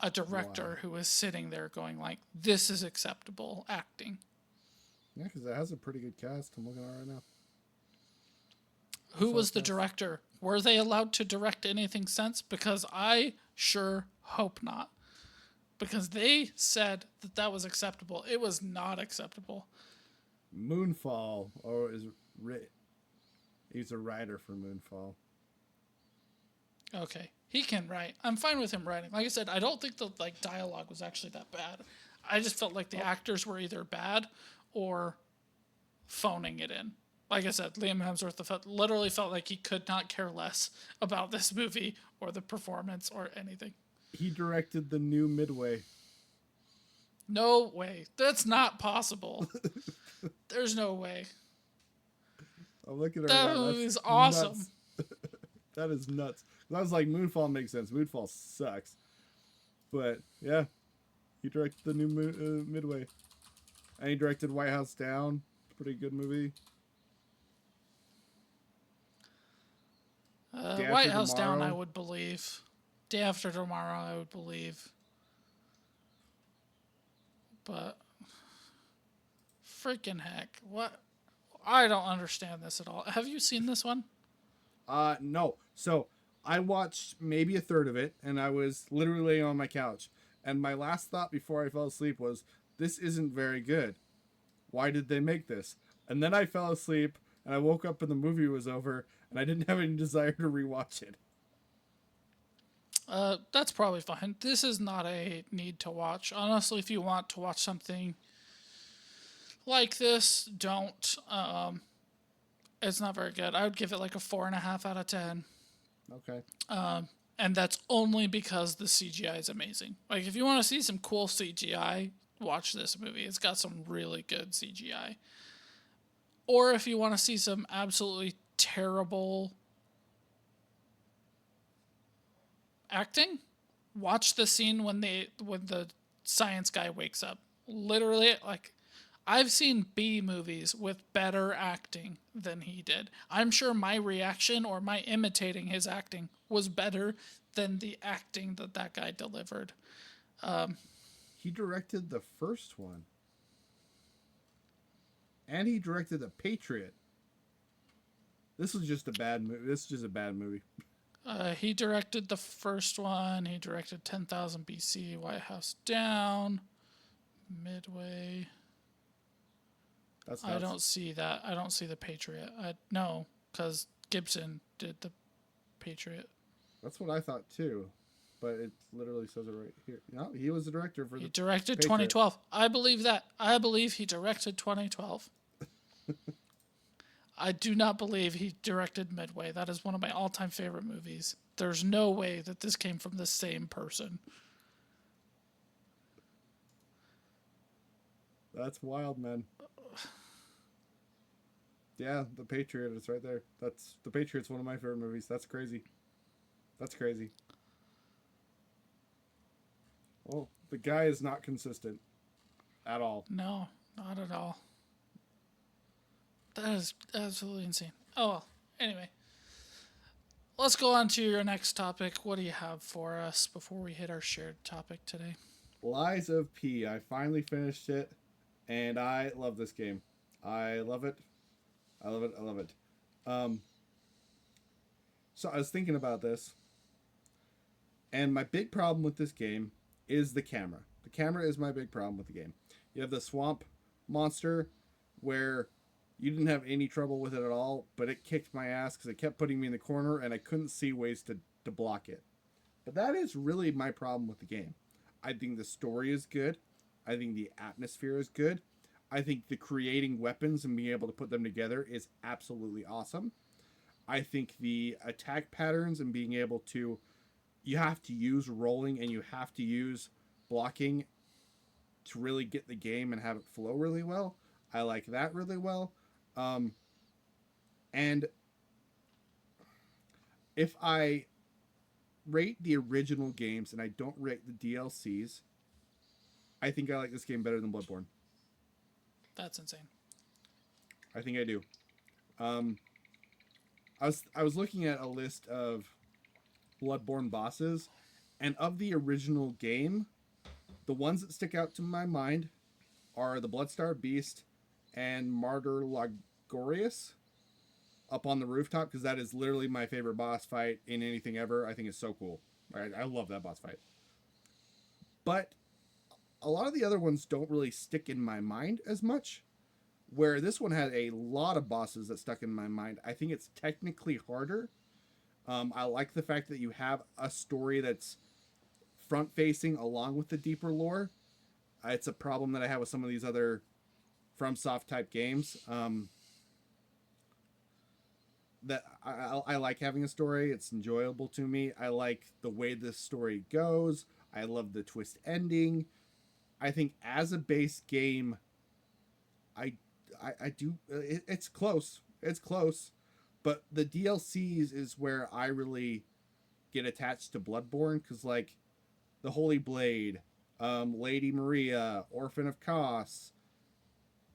Speaker 1: a director who is sitting there going like, this is acceptable acting.
Speaker 2: Yeah, because it has a pretty good cast. I'm looking at it right now.
Speaker 1: Who was the director? Were they allowed to direct anything since? Because I sure hope not. Because they said that that was acceptable. It was not acceptable.
Speaker 2: Moonfall, or he's a writer for Moonfall.
Speaker 1: Okay, he can write. I'm fine with him writing. Like I said, I don't think the dialogue was actually that bad. I just felt like the actors were either bad or phoning it in. Like I said, Liam Hemsworth literally felt like he could not care less about this movie or the performance or anything.
Speaker 2: He directed the new Midway.
Speaker 1: No way. That's not possible. There's no way.
Speaker 2: I'm looking at
Speaker 1: that movie's awesome.
Speaker 2: That is nuts. I was like, Moonfall makes sense. Moonfall sucks. But, yeah. He directed the new Midway. And he directed White House Down. Pretty good movie.
Speaker 1: White House Down, I would believe. Day After Tomorrow, I would believe. But freaking heck, what? I don't understand this at all. Have you seen this one?
Speaker 2: No. So I watched maybe a third of it, and I was literally laying on my couch. And my last thought before I fell asleep was, this isn't very good. Why did they make this? And then I fell asleep, and I woke up and the movie was over, and I didn't have any desire to rewatch it.
Speaker 1: That's probably fine. This is not a need to watch. Honestly, if you want to watch something like this, don't. It's not very good. I would give it like a 4.5 out of 10.
Speaker 2: Okay.
Speaker 1: And that's only because the CGI is amazing. Like, if you want to see some cool CGI, watch this movie. It's got some really good CGI. Or if you want to see some absolutely terrible acting, watch the scene when the science guy wakes up. Literally, like, I've seen B movies with better acting than he did. I'm sure my reaction or my imitating his acting was better than the acting that guy delivered.
Speaker 2: He directed the first one. And he directed The Patriot. This was just a bad movie. This is just a bad movie.
Speaker 1: He directed the first one. He directed 10,000 BC, White House Down, Midway. I don't see that. I don't see The Patriot. No, because Gibson did The Patriot.
Speaker 2: That's what I thought too. But it literally says it right here. No, he was the director for
Speaker 1: He
Speaker 2: the
Speaker 1: directed
Speaker 2: Patriot.
Speaker 1: 2012. I believe that. I believe he directed 2012. I do not believe he directed Midway. That is one of my all-time favorite movies. There's no way that this came from the same person.
Speaker 2: That's wild, man. Yeah, The Patriot is right there. The Patriot's one of my favorite movies. That's crazy. That's crazy. Oh, the guy is not consistent at all.
Speaker 1: No, not at all. That is absolutely insane. Oh, well, anyway. Let's go on to your next topic. What do you have for us before we hit our shared topic today?
Speaker 2: Lies of P. I finally finished it, and I love this game. I love it. I love it. I love it. So I was thinking about this, and my big problem with this game is the camera. The camera is my big problem with the game. You have the swamp monster where you didn't have any trouble with it at all, but it kicked my ass because it kept putting me in the corner and I couldn't see ways to block it. But that is really my problem with the game. I think the story is good. I think the atmosphere is good. I think the creating weapons and being able to put them together is absolutely awesome. I think the attack patterns and being able to... You have to use rolling and you have to use blocking to really get the game and have it flow really well. I like that really well. And if I rate the original games and I don't rate the DLCs, I think I like this game better than Bloodborne.
Speaker 1: That's insane.
Speaker 2: I think I do. I was looking at a list of Bloodborne bosses, and of the original game, the ones that stick out to my mind are the Bloodstar Beast and Martyr Lagorius up on the rooftop, because that is literally my favorite boss fight in anything ever. I think it's so cool. I love that boss fight. But a lot of the other ones don't really stick in my mind as much, where this one had a lot of bosses that stuck in my mind. I think it's technically harder. I like the fact that you have a story that's front-facing along with the deeper lore. It's a problem that I have with some of these other FromSoft type games. That I like having a story. It's enjoyable to me. I like the way this story goes. I love the twist ending. I think as a base game, I do. It's close. It's close. But the DLCs is where I really get attached to Bloodborne, because like the Holy Blade, Lady Maria, Orphan of Kos,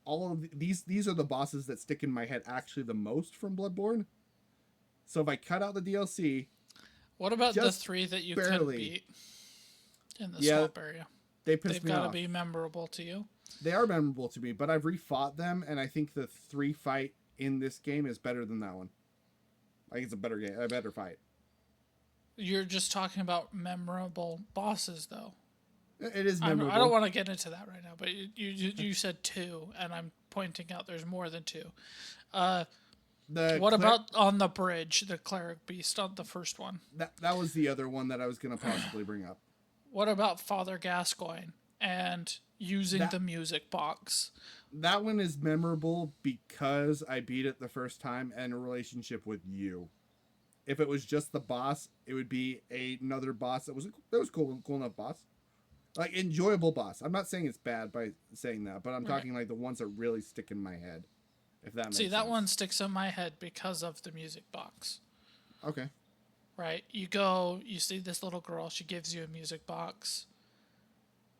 Speaker 2: all of these are the bosses that stick in my head actually the most from Bloodborne. So if I cut out the DLC,
Speaker 1: what about the three that you couldn't beat in the swamp area?
Speaker 2: They've
Speaker 1: got to be memorable to you.
Speaker 2: They are memorable to me, but I've refought them, and I think the 3 fight in this game is better than that one. I think it's a better game, a better fight.
Speaker 1: You're just talking about memorable bosses, though.
Speaker 2: It is memorable.
Speaker 1: I don't want to get into that right now, but you said 2, and I'm pointing out there's more than 2. What about on the bridge, the cleric beast on the first one?
Speaker 2: That was the other one that I was going to possibly bring up.
Speaker 1: What about Father Gascoigne and using the music box?
Speaker 2: That one is memorable because I beat it the first time and a relationship with you. If it was just the boss, it would be another boss that was cool enough boss. Like, enjoyable boss. I'm not saying it's bad by saying that, but I'm talking like the ones that really stick in my head. If that makes sense.
Speaker 1: See, that one sticks in my head because of the music box.
Speaker 2: Okay.
Speaker 1: right? You go, you see this little girl, she gives you a music box.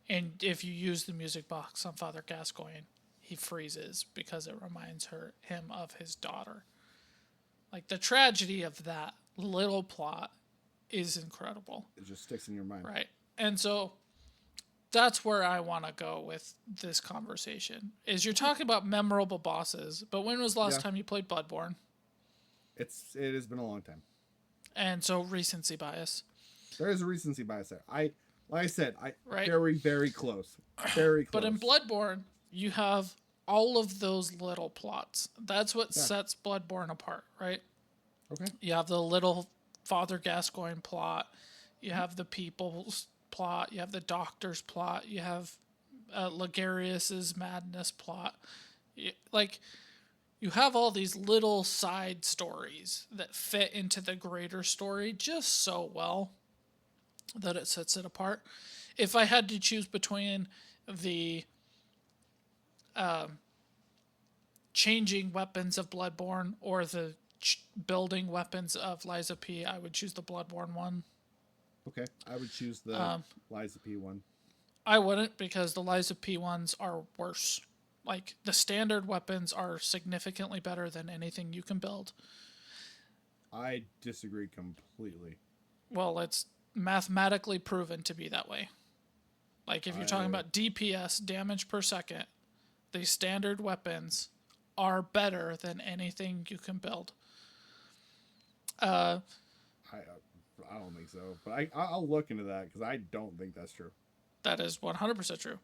Speaker 1: And if you use the music box on Father Gascoigne, he freezes because it reminds him of his daughter. Like the tragedy of that little plot is incredible,
Speaker 2: It just sticks in your mind.
Speaker 1: right? And so that's where I want to go with this conversation. Is you're talking about memorable bosses, but when was the last
Speaker 2: Yeah.
Speaker 1: time you played Bloodborne?
Speaker 2: It has been a long time.
Speaker 1: And so recency bias.
Speaker 2: There is a recency bias there. Like I said,
Speaker 1: Right.
Speaker 2: very, very close. Very close.
Speaker 1: But in Bloodborne, you have all of those little plots. That's what sets Bloodborne apart, right?
Speaker 2: Okay.
Speaker 1: You have the little Father Gascoigne plot. You have the people's plot. You have the doctor's plot. You have Ligarius's madness plot. You have all these little side stories that fit into the greater story just so well that it sets it apart. If I had to choose between the changing weapons of Bloodborne or the building weapons of Lies of P, I would choose the Bloodborne one.
Speaker 2: Okay. I would choose the Lies of P one.
Speaker 1: I wouldn't, because the Lies of P ones are worse. Like, the standard weapons are significantly better than anything you can build.
Speaker 2: I disagree completely.
Speaker 1: Well, it's mathematically proven to be that way. Like, if you're talking about DPS, damage per second, the standard weapons are better than anything you can build.
Speaker 2: I don't think so, but I'll look into that because I don't think that's true.
Speaker 1: That is 100% true.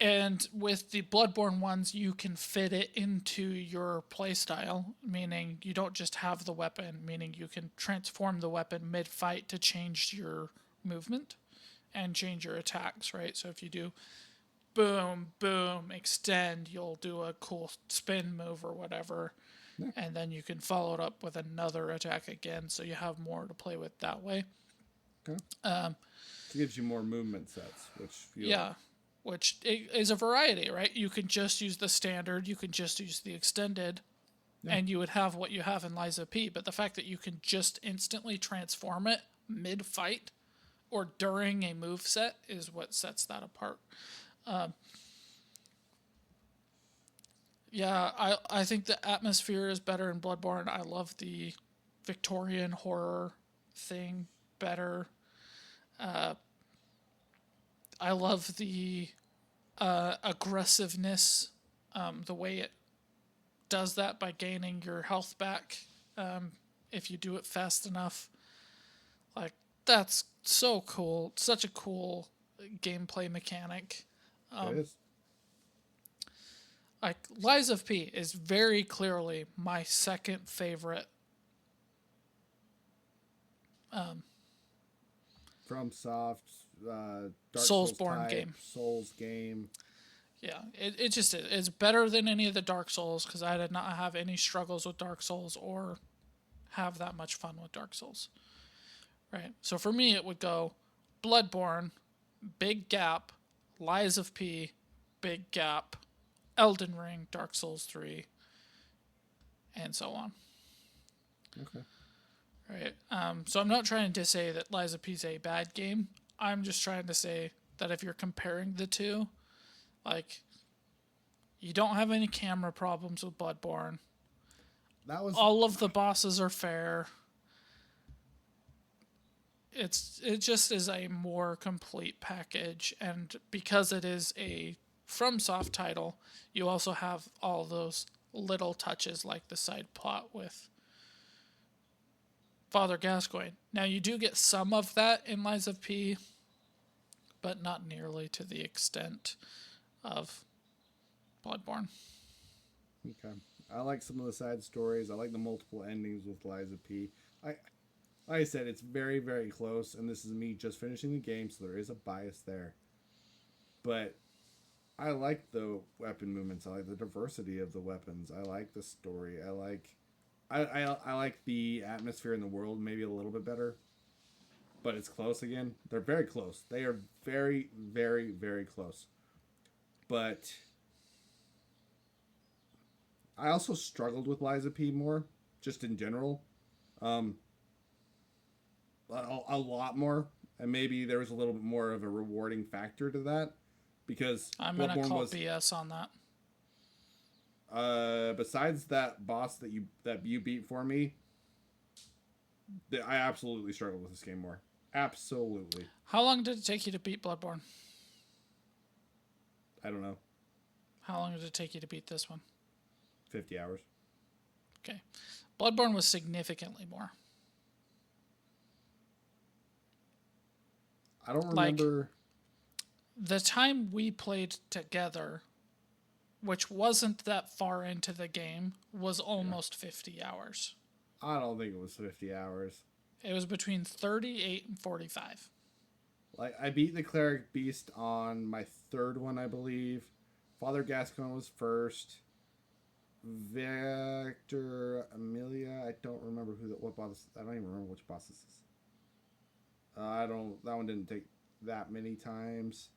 Speaker 1: And with the Bloodborne ones, you can fit it into your playstyle, meaning you don't just have the weapon, meaning you can transform the weapon mid-fight to change your movement and change your attacks, right? So if you do boom, boom, extend, you'll do a cool spin move or whatever, and then you can follow it up with another attack again, so you have more to play with that way.
Speaker 2: Okay. It gives you more movement sets,
Speaker 1: Which is a variety, right? You can just use the standard, you can just use the extended, and you would have what you have in Lies of P. But the fact that you can just instantly transform it mid-fight or during a move set is what sets that apart. I think the atmosphere is better in Bloodborne. I love the Victorian horror thing better. I love the aggressiveness, the way it does that by gaining your health back if you do it fast enough. Like, that's so cool. Such a cool gameplay mechanic.
Speaker 2: It is.
Speaker 1: Like, Lies of P is very clearly my second favorite.
Speaker 2: From Soft, Dark
Speaker 1: Soulsborne
Speaker 2: type,
Speaker 1: game.
Speaker 2: Souls game.
Speaker 1: Yeah, it just is. It's better than any of the Dark Souls, because I did not have any struggles with Dark Souls or have that much fun with Dark Souls. Right? So for me, it would go Bloodborne, big gap, Lies of P, big gap, Elden Ring, Dark Souls 3, and so on.
Speaker 2: Okay.
Speaker 1: Right? So I'm not trying to say that Lies of P is a bad game. I'm just trying to say that if you're comparing the two, like, you don't have any camera problems with Bloodborne.
Speaker 2: That was
Speaker 1: All of the bosses are fair. It just is a more complete package, and because it is a FromSoft title, you also have all those little touches like the side plot with Father Gascoigne. Now, you do get some of that in Lies of P, but not nearly to the extent of Bloodborne.
Speaker 2: Okay. I like some of the side stories. I like the multiple endings with Lies of P. Like I said, it's very, very close, and this is me just finishing the game, so there is a bias there. But I like the weapon movements. I like the diversity of the weapons. I like the story. I like the atmosphere in the world maybe a little bit better. But it's close again. They're very close. They are very, very, very close. But I also struggled with Lies of P more, just in general. a lot more, and maybe there was a little bit more of a rewarding factor to that because
Speaker 1: I'm gonna
Speaker 2: Bloodborne
Speaker 1: call
Speaker 2: was
Speaker 1: BS on that.
Speaker 2: besides that boss that you beat for me, I absolutely struggled with this game more. Absolutely.
Speaker 1: How long did it take you to beat Bloodborne?
Speaker 2: I don't know.
Speaker 1: How long did it take you to beat this one?
Speaker 2: 50 hours.
Speaker 1: Okay. Bloodborne was significantly more.
Speaker 2: I don't
Speaker 1: Like,
Speaker 2: remember.
Speaker 1: the time we played together, which wasn't that far into the game, was almost 50 hours.
Speaker 2: I don't think it was 50 hours.
Speaker 1: It was between 38 and 45.
Speaker 2: Like, I beat the Cleric Beast on my third one, I believe. Father Gascon was first. Victor Amelia, I don't remember what boss. I don't even remember which boss this is. I don't. That one didn't take that many times.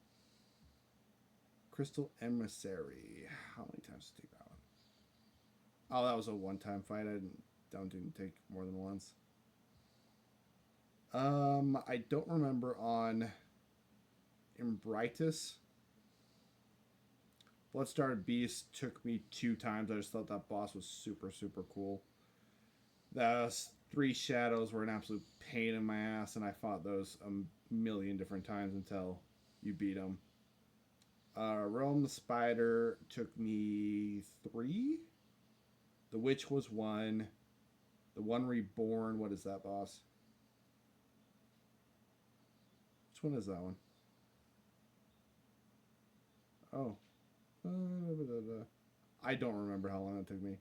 Speaker 2: Crystal Emissary. How many times did it take that one? Oh, that was a one-time fight. Didn't take more than once. I don't remember on Imbritus. Bloodstarred Beast took me 2 times. I just thought that boss was super, super cool. Those 3 shadows were an absolute pain in my ass, and I fought those a million different times until you beat them. Realm the Spider took me 3. The Witch was 1. The One Reborn, what is that boss? Which one is that one? Oh. I don't remember how long it took me.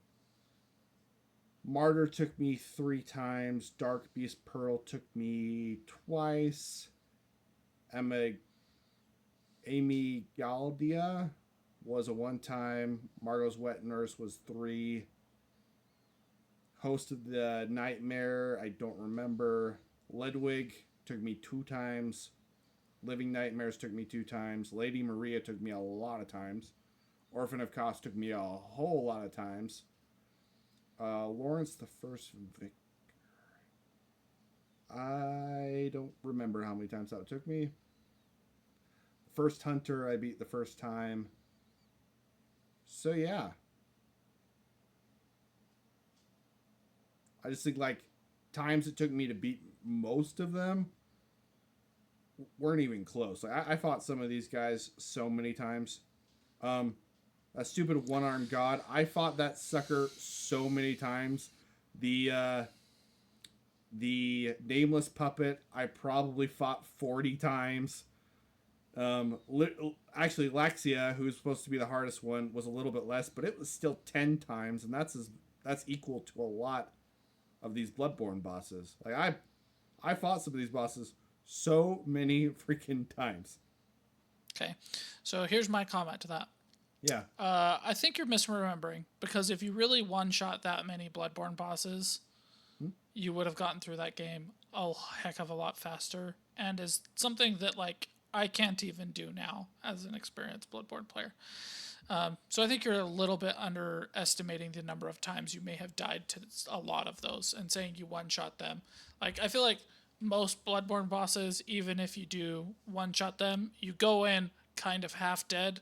Speaker 2: Martyr took me 3 times. Dark Beast Pearl took me twice. Amy Galdia was a 1-time. Margot's Wet Nurse was 3. Host of the Nightmare, I don't remember. Ledwig took me 2 times. Living Nightmares took me 2 times. Lady Maria took me a lot of times. Orphan of Kos took me a whole lot of times. Lawrence the First Vicar. I don't remember how many times that took me. First Hunter I beat the first time. So yeah. I just think like times it took me to beat most of them weren't even close. Like I fought some of these guys so many times. A stupid one-armed god. I fought that sucker so many times. The nameless puppet I probably fought 40 times. Actually, Laxia, who's supposed to be the hardest one, was a little bit less, but it was still 10 times, and that's equal to a lot of these Bloodborne bosses. Like I fought some of these bosses so many freaking times.
Speaker 1: Okay. So here's my comment to that.
Speaker 2: Yeah.
Speaker 1: I think you're misremembering, because if you really one-shot that many Bloodborne bosses, you would have gotten through that game a heck of a lot faster, and is something that, like, I can't even do now as an experienced Bloodborne player. So I think you're a little bit underestimating the number of times you may have died to a lot of those and saying you one-shot them. Like, I feel like most Bloodborne bosses, even if you do one-shot them, you go in kind of half dead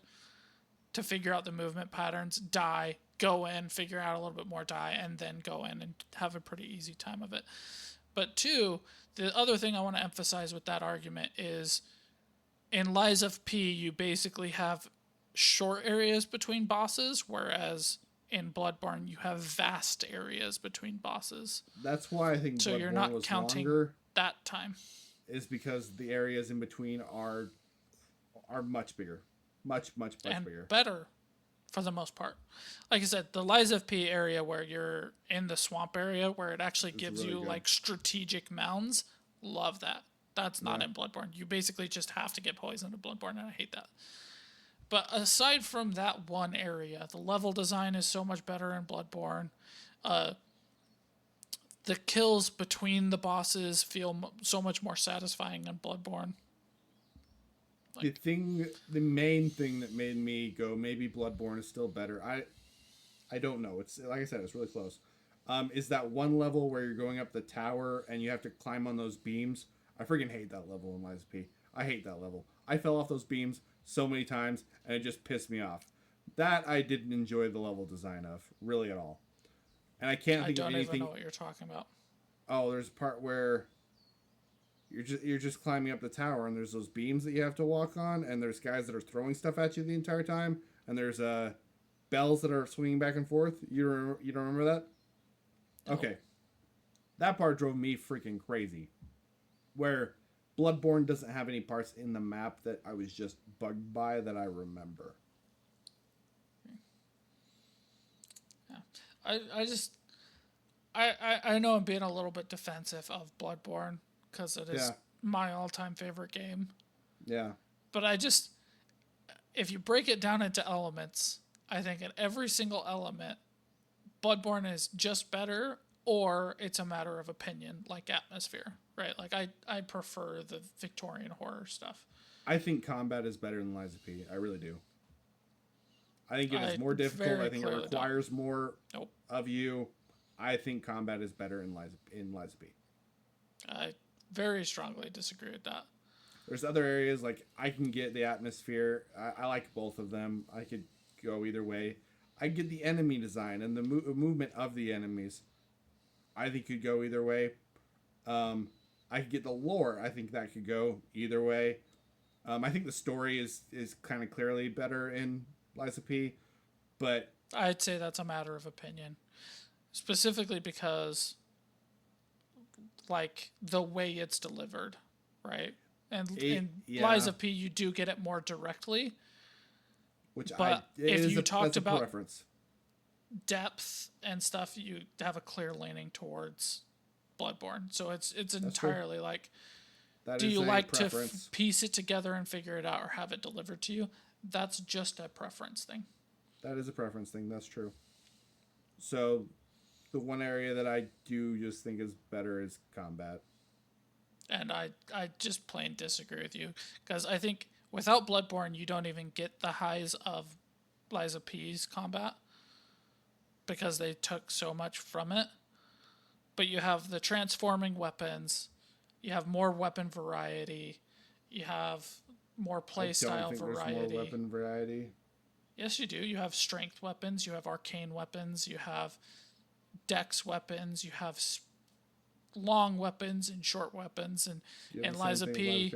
Speaker 1: to figure out the movement patterns, die, go in, figure out a little bit more, die, and then go in and have a pretty easy time of it. But 2, the other thing I want to emphasize with that argument is in Lies of P, you basically have short areas between bosses, whereas in Bloodborne, you have vast areas between bosses.
Speaker 2: That's why I think
Speaker 1: So
Speaker 2: Bloodborne
Speaker 1: you're not
Speaker 2: was
Speaker 1: counting
Speaker 2: longer.
Speaker 1: that time.
Speaker 2: Is because the areas in between are much bigger. Much
Speaker 1: and
Speaker 2: bigger.
Speaker 1: Better for the most part. Like I said, the Lies of P area where you're in the swamp area where it actually gives
Speaker 2: really
Speaker 1: you
Speaker 2: good.
Speaker 1: like strategic mounds, love that. That's not in Bloodborne. You basically just have to get poisoned in Bloodborne, and I hate that. But aside from that one area, the level design is so much better in Bloodborne. The kills between the bosses feel so much more satisfying in Bloodborne.
Speaker 2: The main thing that made me go maybe Bloodborne is still better. I don't know. It's like I said, it's really close. is that one level where you're going up the tower and you have to climb on those beams. I freaking hate that level in Lies of P. I hate that level. I fell off those beams so many times and it just pissed me off. That I didn't enjoy the level design of really at all. And I can't
Speaker 1: I
Speaker 2: think of
Speaker 1: don't even
Speaker 2: anything.
Speaker 1: know what you're talking about.
Speaker 2: Oh, there's a part where you're just climbing up the tower and there's those beams that you have to walk on and there's guys that are throwing stuff at you the entire time and there's bells that are swinging back and forth. You don't remember that?
Speaker 1: Nope.
Speaker 2: Okay. That part drove me freaking crazy. Where Bloodborne doesn't have any parts in the map that I was just bugged by that I remember.
Speaker 1: Yeah. I know I'm being a little bit defensive of Bloodborne because it is my all-time favorite game.
Speaker 2: Yeah.
Speaker 1: But if you break it down into elements, I think in every single element, Bloodborne is just better, or it's a matter of opinion, like atmosphere, right? Like I prefer the Victorian horror stuff.
Speaker 2: I think combat is better than Lies of P. I really do. I think it is
Speaker 1: I
Speaker 2: more difficult.
Speaker 1: very
Speaker 2: I think it
Speaker 1: clearly
Speaker 2: requires more
Speaker 1: Nope.
Speaker 2: of you. I think combat is better in Lies of P.
Speaker 1: I very strongly disagree with that.
Speaker 2: There's other areas like I can get the atmosphere. I like both of them. I could go either way. I get the enemy design and the movement of the enemies. I think could go either way. I could get the lore. I think that could go either way. I think the story is kind of clearly better in Lies of P, but
Speaker 1: I'd say that's a matter of opinion, specifically because, like, the way it's delivered, right? And in Lies of P, you do get it more directly.
Speaker 2: Which
Speaker 1: But if you talked about
Speaker 2: preference.
Speaker 1: Depth and stuff, you have a clear leaning towards Bloodborne. So it's
Speaker 2: true.
Speaker 1: entirely like,
Speaker 2: That
Speaker 1: do
Speaker 2: is
Speaker 1: you
Speaker 2: a
Speaker 1: like to
Speaker 2: preference.
Speaker 1: piece it together and figure it out, or have it delivered to you? That's just a preference thing.
Speaker 2: That is a preference thing. That's true. So, the one area that I do just think is better is combat.
Speaker 1: And I just plain disagree with you, because I think without Bloodborne, you don't even get the highs of Lies of P's combat, because they took so much from it. But you have the transforming weapons, you have more weapon variety, you have more play style variety.
Speaker 2: There's more weapon variety.
Speaker 1: Yes, you do. You have strength weapons, you have arcane weapons, you have dex weapons, you have long weapons and short weapons, and in Lies of P,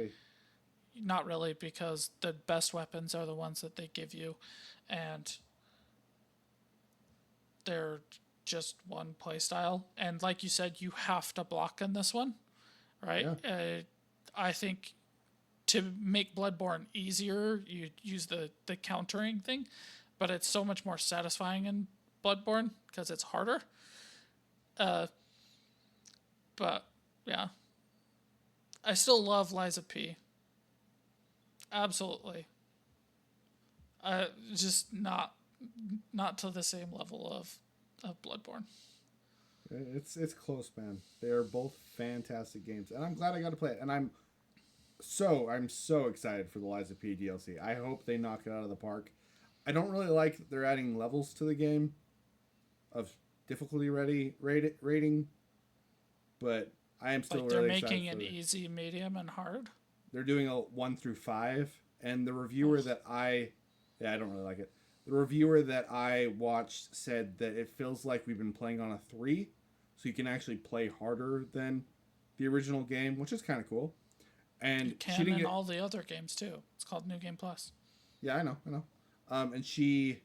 Speaker 1: not really, because the best weapons are the ones that they give you, and they're just one play style. And like you said, you have to block in this one, right?
Speaker 2: Yeah.
Speaker 1: I think to make Bloodborne easier, you use the countering thing, but it's so much more satisfying in Bloodborne because it's harder. But yeah, I still love Lies of P. Absolutely. Just not to the same level of Bloodborne.
Speaker 2: It's close, man. They are both fantastic games, and I'm glad I got to play it. And I'm so excited for the Lies of P DLC. I hope they knock it out of the park. I don't really like that they're adding levels to the game of difficulty rating, but I am still
Speaker 1: Like
Speaker 2: really
Speaker 1: they're
Speaker 2: excited.
Speaker 1: making an easy, medium, and hard.
Speaker 2: They're doing a 1 through 5, and the reviewer that I don't really like it. The reviewer that I watched said that it feels like we've been playing on a 3, so you can actually play harder than the original game, which is kind of cool. And
Speaker 1: You can in all the other games too. It's called New Game Plus.
Speaker 2: Yeah, I know. And she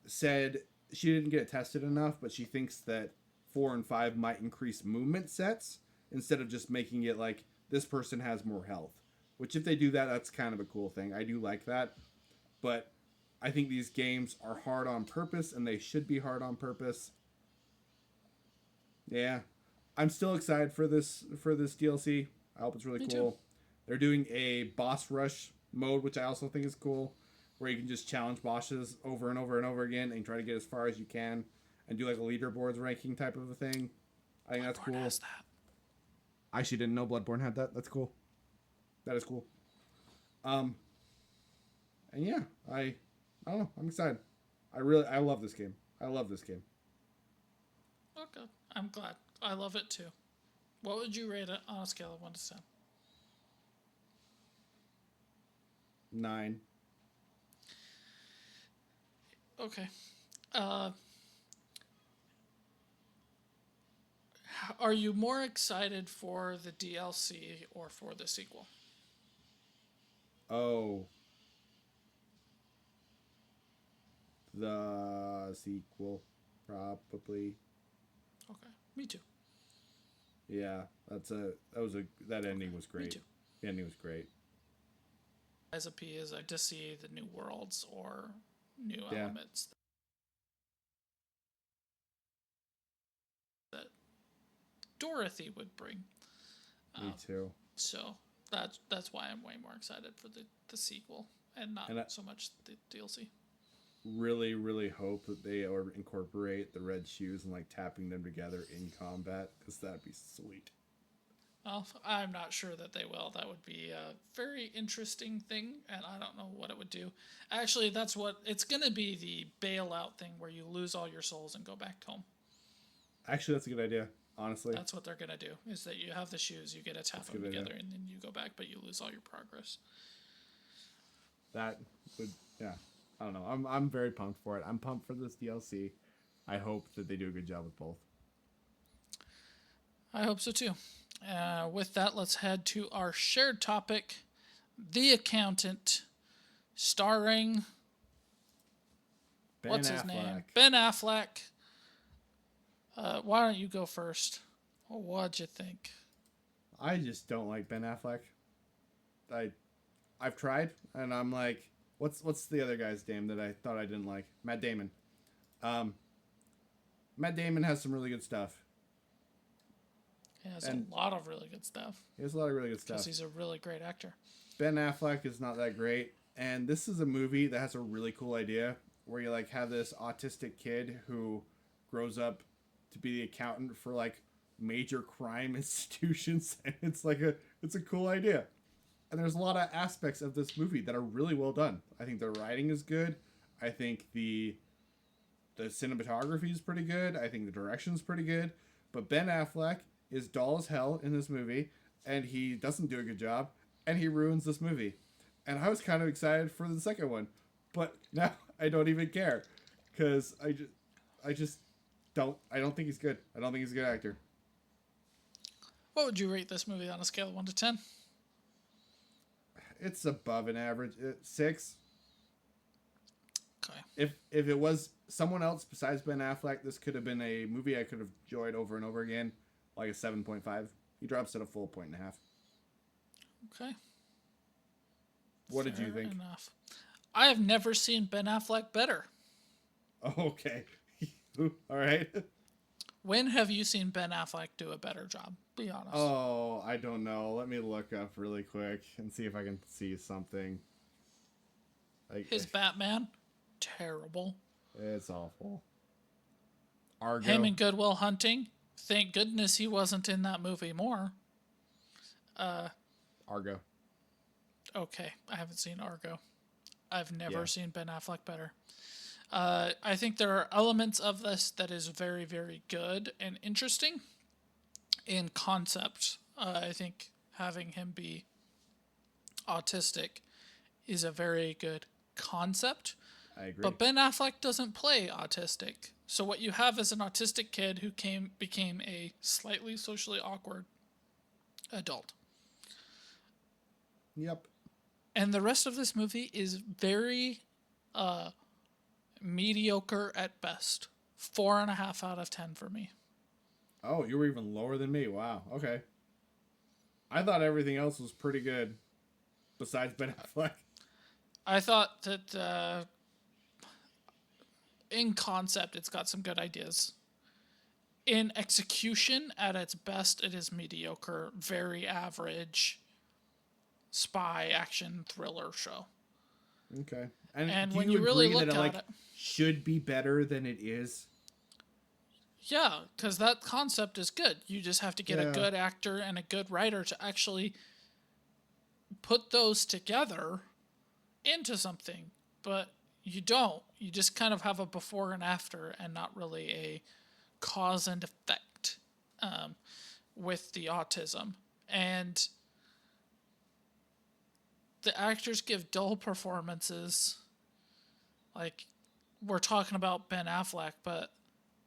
Speaker 2: said she didn't get it tested enough, but she thinks that 4 and 5 might increase movement sets instead of just making it like this person has more health. Which, if they do that, that's kind of a cool thing. I do like that. But I think these games are hard on purpose, and they should be hard on purpose. Yeah. I'm still excited for this DLC. I hope it's really cool.
Speaker 1: Too.
Speaker 2: They're doing a boss rush mode, which I also think is cool, where you can just challenge bosses over and over and over again and try to get as far as you can and do like a leaderboards ranking type of a thing. I think that's cool.
Speaker 1: Has that.
Speaker 2: I actually didn't know Bloodborne had that. That's cool. That is cool. And yeah, I don't know. I'm excited. I love this game. I love this game.
Speaker 1: Okay. I'm glad. I love it too. What would you rate it on a scale of 1 to 10?
Speaker 2: 9.
Speaker 1: Okay. Uh, are you more excited for the DLC or for the sequel?
Speaker 2: Oh, the sequel, probably.
Speaker 1: Okay. Me too.
Speaker 2: Yeah, that ending was
Speaker 1: Me
Speaker 2: great.
Speaker 1: too.
Speaker 2: The ending was great.
Speaker 1: As a P is I just see the new worlds or new
Speaker 2: Yeah.
Speaker 1: elements that Dorothy would bring.
Speaker 2: Me too.
Speaker 1: So that's why I'm way more excited for the sequel and not
Speaker 2: And I
Speaker 1: so much the DLC.
Speaker 2: really, really hope that they incorporate the red shoes and like tapping them together in combat, because that'd be sweet.
Speaker 1: Well, I'm not sure that they will. That would be a very interesting thing, and I don't know what it would do. Actually, that's what it's going to be, the bailout thing where you lose all your souls and go back home.
Speaker 2: Actually, that's a good idea. Honestly,
Speaker 1: That's what they're going to do, is that you have the shoes, you get to tap
Speaker 2: That's a
Speaker 1: them
Speaker 2: good idea.
Speaker 1: together, and then you go back, but you lose all your progress.
Speaker 2: that would, yeah. I don't know. I'm very pumped for it. I'm pumped for this DLC. I hope that they do a good job with both.
Speaker 1: I hope so too. With that, let's head to our shared topic, The Accountant, starring
Speaker 2: Ben
Speaker 1: what's
Speaker 2: Affleck.
Speaker 1: his name? Ben Affleck. Why don't you go first? What'd you think?
Speaker 2: I just don't like Ben Affleck. I've tried, and I'm like, what's the other guy's name that I thought I didn't like? Matt Damon. Matt Damon has some really good stuff.
Speaker 1: He has
Speaker 2: And-
Speaker 1: a lot of really good stuff
Speaker 2: He has a lot of really good
Speaker 1: because
Speaker 2: stuff.
Speaker 1: he's a really great actor.
Speaker 2: Ben Affleck is not that great, and this is a movie that has a really cool idea where you like have this autistic kid who grows up to be the accountant for like major crime institutions, and it's a cool idea. And there's a lot of aspects of this movie that are really well done. I think the writing is good. I think the cinematography is pretty good. I think the direction's pretty good. But Ben Affleck is dull as hell in this movie, and he doesn't do a good job, and he ruins this movie. And I was kind of excited for the second one, but now I don't even care, because I don't think he's good. I don't think he's a good actor.
Speaker 1: What would you rate this movie on a scale of 1 to 10?
Speaker 2: It's above an average 6.
Speaker 1: Okay.
Speaker 2: If it was someone else besides Ben Affleck, this could have been a movie I could have enjoyed over and over again, like a 7.5. He drops at a full 1.5.
Speaker 1: Okay.
Speaker 2: What did you
Speaker 1: Fair
Speaker 2: think?
Speaker 1: enough. I have never seen Ben Affleck better.
Speaker 2: Okay. All right.
Speaker 1: When have you seen Ben Affleck do a better job? Be honest.
Speaker 2: Oh, I don't know. Let me look up really quick and see if I can see something. Like,
Speaker 1: His Batman, terrible.
Speaker 2: it's awful. Argo.
Speaker 1: Him and Good Will Hunting, thank goodness he wasn't in that movie more.
Speaker 2: Argo.
Speaker 1: Okay, I haven't seen Argo. I've never
Speaker 2: Yeah.
Speaker 1: seen Ben Affleck better. I think there are elements of this that is very, very good and interesting in concept. I think having him be autistic is a very good concept.
Speaker 2: I agree.
Speaker 1: But Ben Affleck doesn't play autistic. So what you have is an autistic kid who became a slightly socially awkward adult.
Speaker 2: Yep.
Speaker 1: And the rest of this movie is very mediocre at best. 4.5 out of 10 for me.
Speaker 2: Oh, you were even lower than me. Wow. Okay. I thought everything else was pretty good, besides Ben Affleck.
Speaker 1: I thought that in concept, it's got some good ideas. In execution, at its best, it is mediocre, very average spy action thriller show.
Speaker 2: Okay.
Speaker 1: And
Speaker 2: do
Speaker 1: when you really
Speaker 2: agree
Speaker 1: look
Speaker 2: that it,
Speaker 1: at
Speaker 2: like,
Speaker 1: it,
Speaker 2: should be better than it is?
Speaker 1: yeah, because that concept is good. You just have to get a
Speaker 2: Yeah.
Speaker 1: good actor and a good writer to actually put those together into something. But you don't. You just kind of have a before and after and not really a cause and effect with the autism. And the actors give dull performances. Like, we're talking about Ben Affleck, but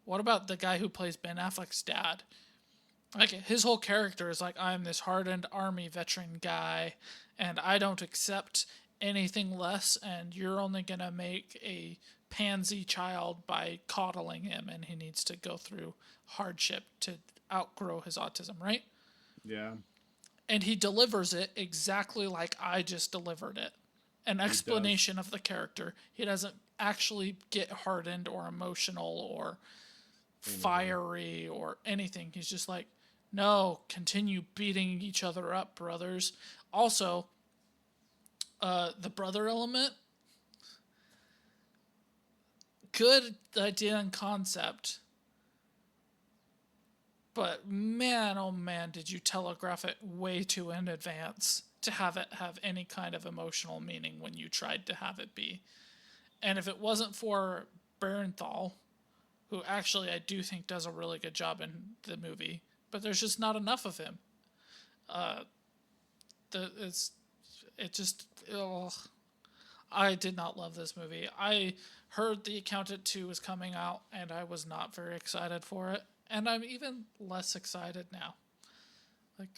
Speaker 1: what about the guy who plays Ben Affleck's dad? Like, his whole character is like, I'm this hardened army veteran guy, and I don't accept anything less, and you're only gonna make a pansy child by coddling him, and he needs to go through hardship to outgrow his autism, right?
Speaker 2: Yeah.
Speaker 1: And he delivers it exactly like I just delivered it. An explanation of the character. He doesn't actually get hardened or emotional or fiery or anything. He's just like, no, continue beating each other up, brothers. Also, the brother element, good idea and concept. But man, oh man, did you telegraph it way too in advance to have it have any kind of emotional meaning when you tried to have it be. And if it wasn't for Bernthal, who actually I do think does a really good job in the movie, but there's just not enough of him. I did not love this movie. I heard The Accountant 2 was coming out, and I was not very excited for it. And I'm even less excited now. Like,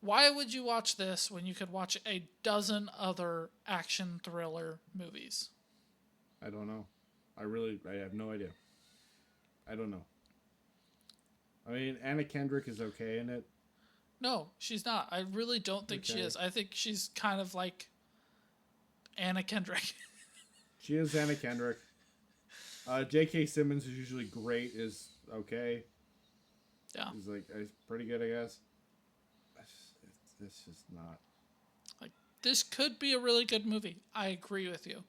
Speaker 1: why would you watch this when you could watch a dozen other action thriller movies?
Speaker 2: I don't know. I have no idea. I don't know. I mean, Anna Kendrick is okay in it.
Speaker 1: No, she's not. I really don't think she is. I think she's kind of like Anna Kendrick.
Speaker 2: She is Anna Kendrick. J.K. Simmons is usually great. Is okay.
Speaker 1: Yeah.
Speaker 2: He's pretty good, I guess. It's just not.
Speaker 1: Like, this could be a really good movie. I agree with you.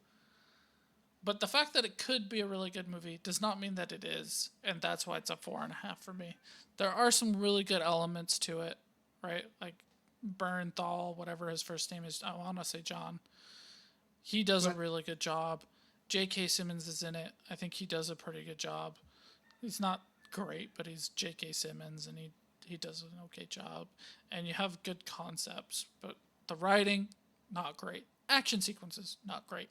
Speaker 1: But the fact that it could be a really good movie does not mean that it is, and that's why it's a 4.5 for me. There are some really good elements to it, right? Like Bernthal, whatever his first name is, I want to say John. He does a really good job. J.K. Simmons is in it. I think he does a pretty good job. He's not great, but he's J.K. Simmons, and he does an okay job. And you have good concepts, but the writing, not great. Action sequences, not great.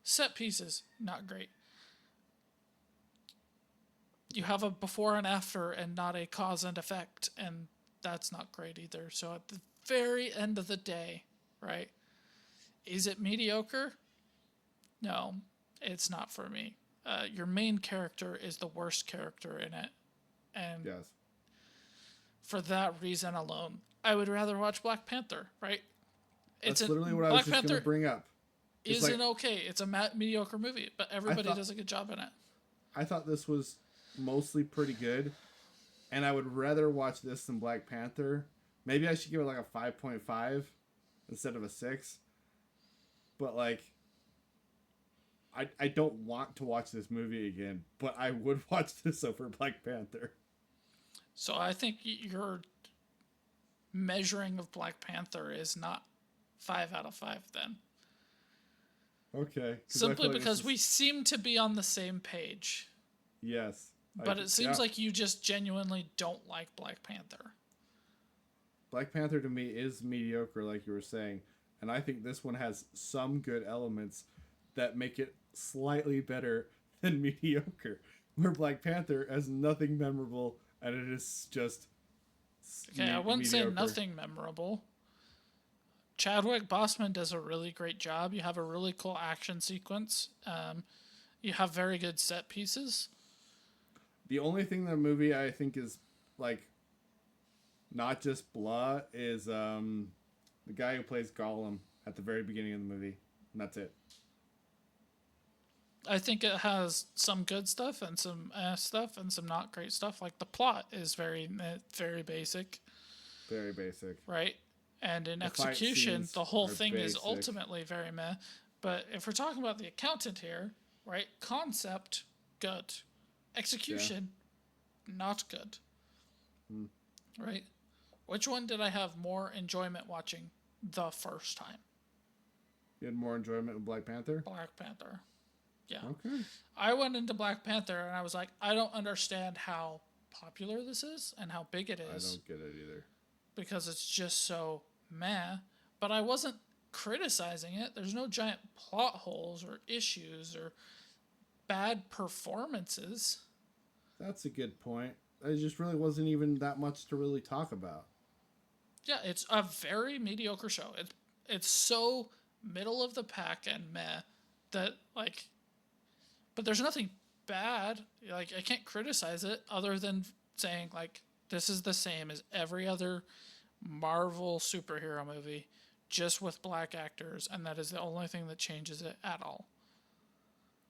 Speaker 1: Set pieces, not great. You have a before and after and not a cause and effect, and that's not great either. So at the very end of the day, right, is it mediocre? No, it's not for me. Your main character is the worst character in it, and
Speaker 2: Yes.
Speaker 1: for that reason alone, I would rather watch Black Panther, right?
Speaker 2: That's literally what I was just going to bring up.
Speaker 1: Isn't okay. It's a mediocre movie, but everybody does a good job in it.
Speaker 2: I thought this was mostly pretty good, and I would rather watch this than Black Panther. Maybe I should give it like a 5.5 instead of a 6. But like, I don't want to watch this movie again, but I would watch this over Black Panther.
Speaker 1: So I think your measuring of Black Panther is not 5 out of 5 then.
Speaker 2: Okay.
Speaker 1: Simply because we seem to be on the same page.
Speaker 2: Yes.
Speaker 1: But it seems like you just genuinely don't like Black Panther.
Speaker 2: Black Panther to me is mediocre, like you were saying. And I think this one has some good elements that make it slightly better than mediocre. Where Black Panther has nothing memorable, and it is just
Speaker 1: okay, I wouldn't say nothing memorable. Chadwick Boseman does a really great job. You have a really cool action sequence. You have very good set pieces.
Speaker 2: The only thing in the movie I think is like not just blah is the guy who plays Gollum at the very beginning of the movie. And that's it.
Speaker 1: I think it has some good stuff and some stuff and some not great stuff. Like the plot is very, very basic.
Speaker 2: Very basic.
Speaker 1: Right? And in execution, the whole thing
Speaker 2: basic.
Speaker 1: is ultimately very meh. But if we're talking about The Accountant here, right? Concept, good. Execution, not good. Right? Which one did I have more enjoyment watching the first time?
Speaker 2: You had more enjoyment with Black Panther?
Speaker 1: Black Panther. Yeah.
Speaker 2: Okay.
Speaker 1: I went into Black Panther and I was like, I don't understand how popular this is and how big it
Speaker 2: I
Speaker 1: is
Speaker 2: don't get it either.
Speaker 1: because it's just so meh. But I wasn't criticizing it. There's no giant plot holes or issues or bad performances.
Speaker 2: That's a good point. It just really wasn't even that much to really talk about.
Speaker 1: Yeah, it's a very mediocre show. It's so middle of the pack and meh that like, but there's nothing bad. Like I can't criticize it other than saying like this is the same as every other Marvel superhero movie, just with black actors, and that is the only thing that changes it at all.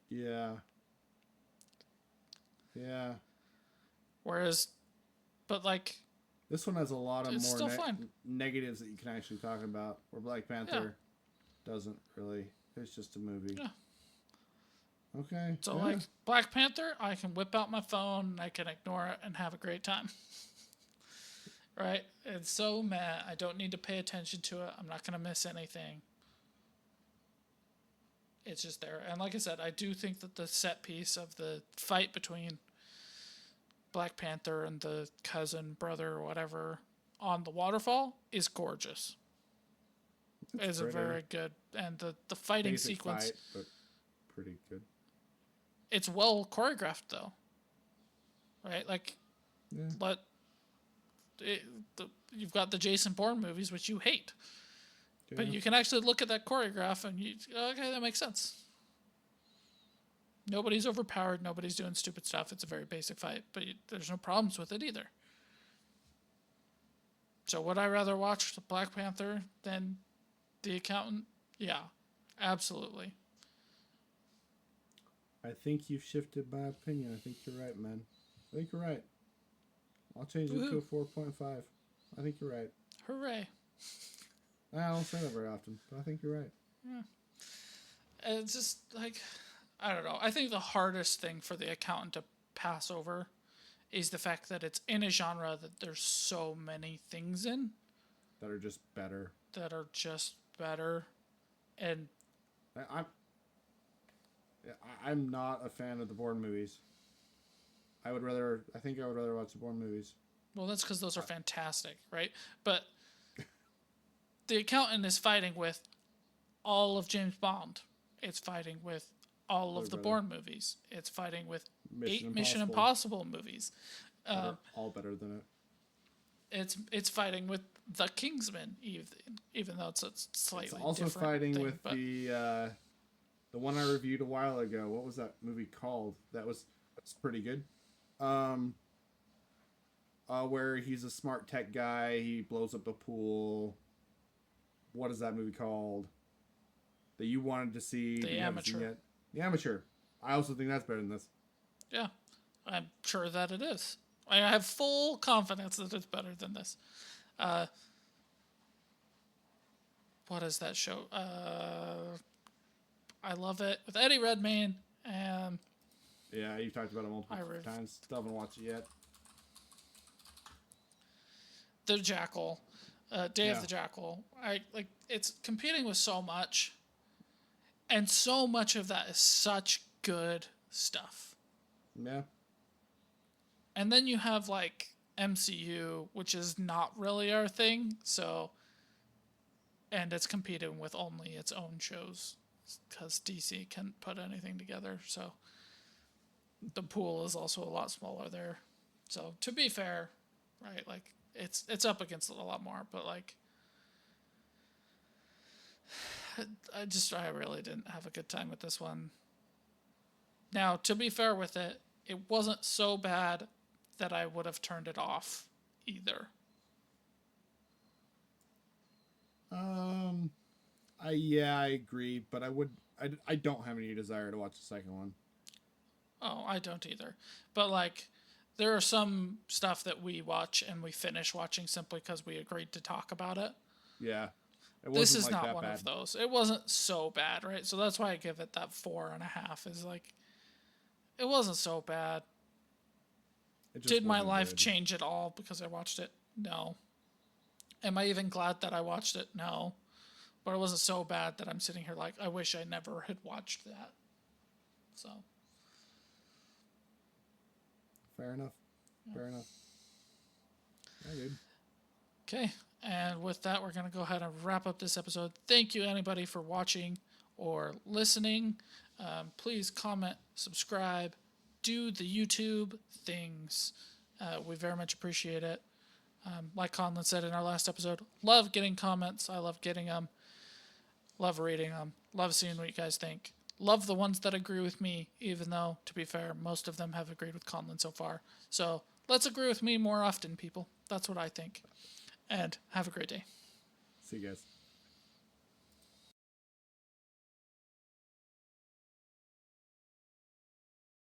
Speaker 2: Yeah. Yeah.
Speaker 1: Whereas, but like,
Speaker 2: This one has a lot of
Speaker 1: it's
Speaker 2: more
Speaker 1: still fine.
Speaker 2: negatives that you can actually talk about, where Black Panther doesn't really. It's just a movie.
Speaker 1: Yeah.
Speaker 2: Okay.
Speaker 1: So
Speaker 2: yeah.
Speaker 1: like Black Panther, I can whip out my phone and I can ignore it and have a great time. Right? It's so meh. I don't need to pay attention to it. I'm not gonna miss anything. It's just there. And like I said, I do think that the set piece of the fight between Black Panther and the cousin, brother, or whatever on the waterfall is gorgeous. It's a
Speaker 2: pretty.
Speaker 1: very good, and the fighting
Speaker 2: Basic
Speaker 1: sequence.
Speaker 2: fight, but pretty good.
Speaker 1: It's well choreographed though, right? Like,
Speaker 2: Yeah.
Speaker 1: let it, you've got the Jason Bourne movies, which you hate, but
Speaker 2: Yeah.
Speaker 1: you can actually look at that choreograph and you okay, that makes sense. Nobody's overpowered. Nobody's doing stupid stuff. It's a very basic fight, but there's no problems with it either. So would I rather watch Black Panther than The Accountant? Yeah, absolutely.
Speaker 2: I think you've shifted my opinion. I think you're right, man. I think you're right. I'll change it to a 4.5. I think you're right.
Speaker 1: Hooray.
Speaker 2: I don't say that very often, but I think you're right.
Speaker 1: Yeah. It's just like, I don't know. I think the hardest thing for The Accountant to pass over is the fact that it's in a genre that there's so many things in
Speaker 2: That are just better.
Speaker 1: that are just better. And
Speaker 2: I'm not a fan of the Bourne movies. I think I would rather watch the Bourne movies.
Speaker 1: well, that's because those are fantastic, right? But The Accountant is fighting with all of James Bond. It's fighting with all of the Bourne movies. It's fighting with eight Mission Impossible movies.
Speaker 2: All better than it.
Speaker 1: It's fighting with the Kingsman, even though it's a slightly
Speaker 2: It's also
Speaker 1: different
Speaker 2: fighting
Speaker 1: thing,
Speaker 2: with the one I reviewed a while ago. What was that movie called? That's pretty good. Where he's a smart tech guy, he blows up a pool. What is that movie called? That you wanted to see?
Speaker 1: The Amateur.
Speaker 2: The Amateur. I also think that's better than this.
Speaker 1: Yeah, I'm sure that it is. I have full confidence that it's better than this. What is that show? I love it with Eddie Redmayne and
Speaker 2: Yeah, you've talked about it multiple times. Still haven't watched it yet.
Speaker 1: The Jackal, Day of the Jackal. It's competing with so much, and so much of that is such good stuff.
Speaker 2: Yeah.
Speaker 1: And then you have like MCU, which is not really our thing, so and it's competing with only its own shows because DC can't put anything together, so the pool is also a lot smaller there. So to be fair, right, like it's up against it a lot more, but like I really didn't have a good time with this one. Now, to be fair with it, it wasn't so bad that I would have turned it off either.
Speaker 2: I agree, but I don't have any desire to watch the second one.
Speaker 1: Oh, I don't either. But like there are some stuff that we watch and we finish watching simply because we agreed to talk about it.
Speaker 2: Yeah.
Speaker 1: This is not one of those. It wasn't so bad, right? So that's why I give it that 4.5. Is like, it wasn't so bad. Did my life change at all because I watched it? No. Am I even glad that I watched it? No. But it wasn't so bad that I'm sitting here like, I wish I never had watched that. So
Speaker 2: Fair enough. Fair enough. Yeah, dude.
Speaker 1: okay, and with that, we're going to go ahead and wrap up this episode. Thank you, anybody, for watching or listening. Please comment, subscribe, do the YouTube things. We very much appreciate it. Like Conlon said in our last episode, love getting comments. I love getting them. Love reading them. Love seeing what you guys think. Love the ones that agree with me, even though, to be fair, most of them have agreed with Conlon so far. So let's agree with me more often, people. That's what I think. And have a great day.
Speaker 2: See you guys.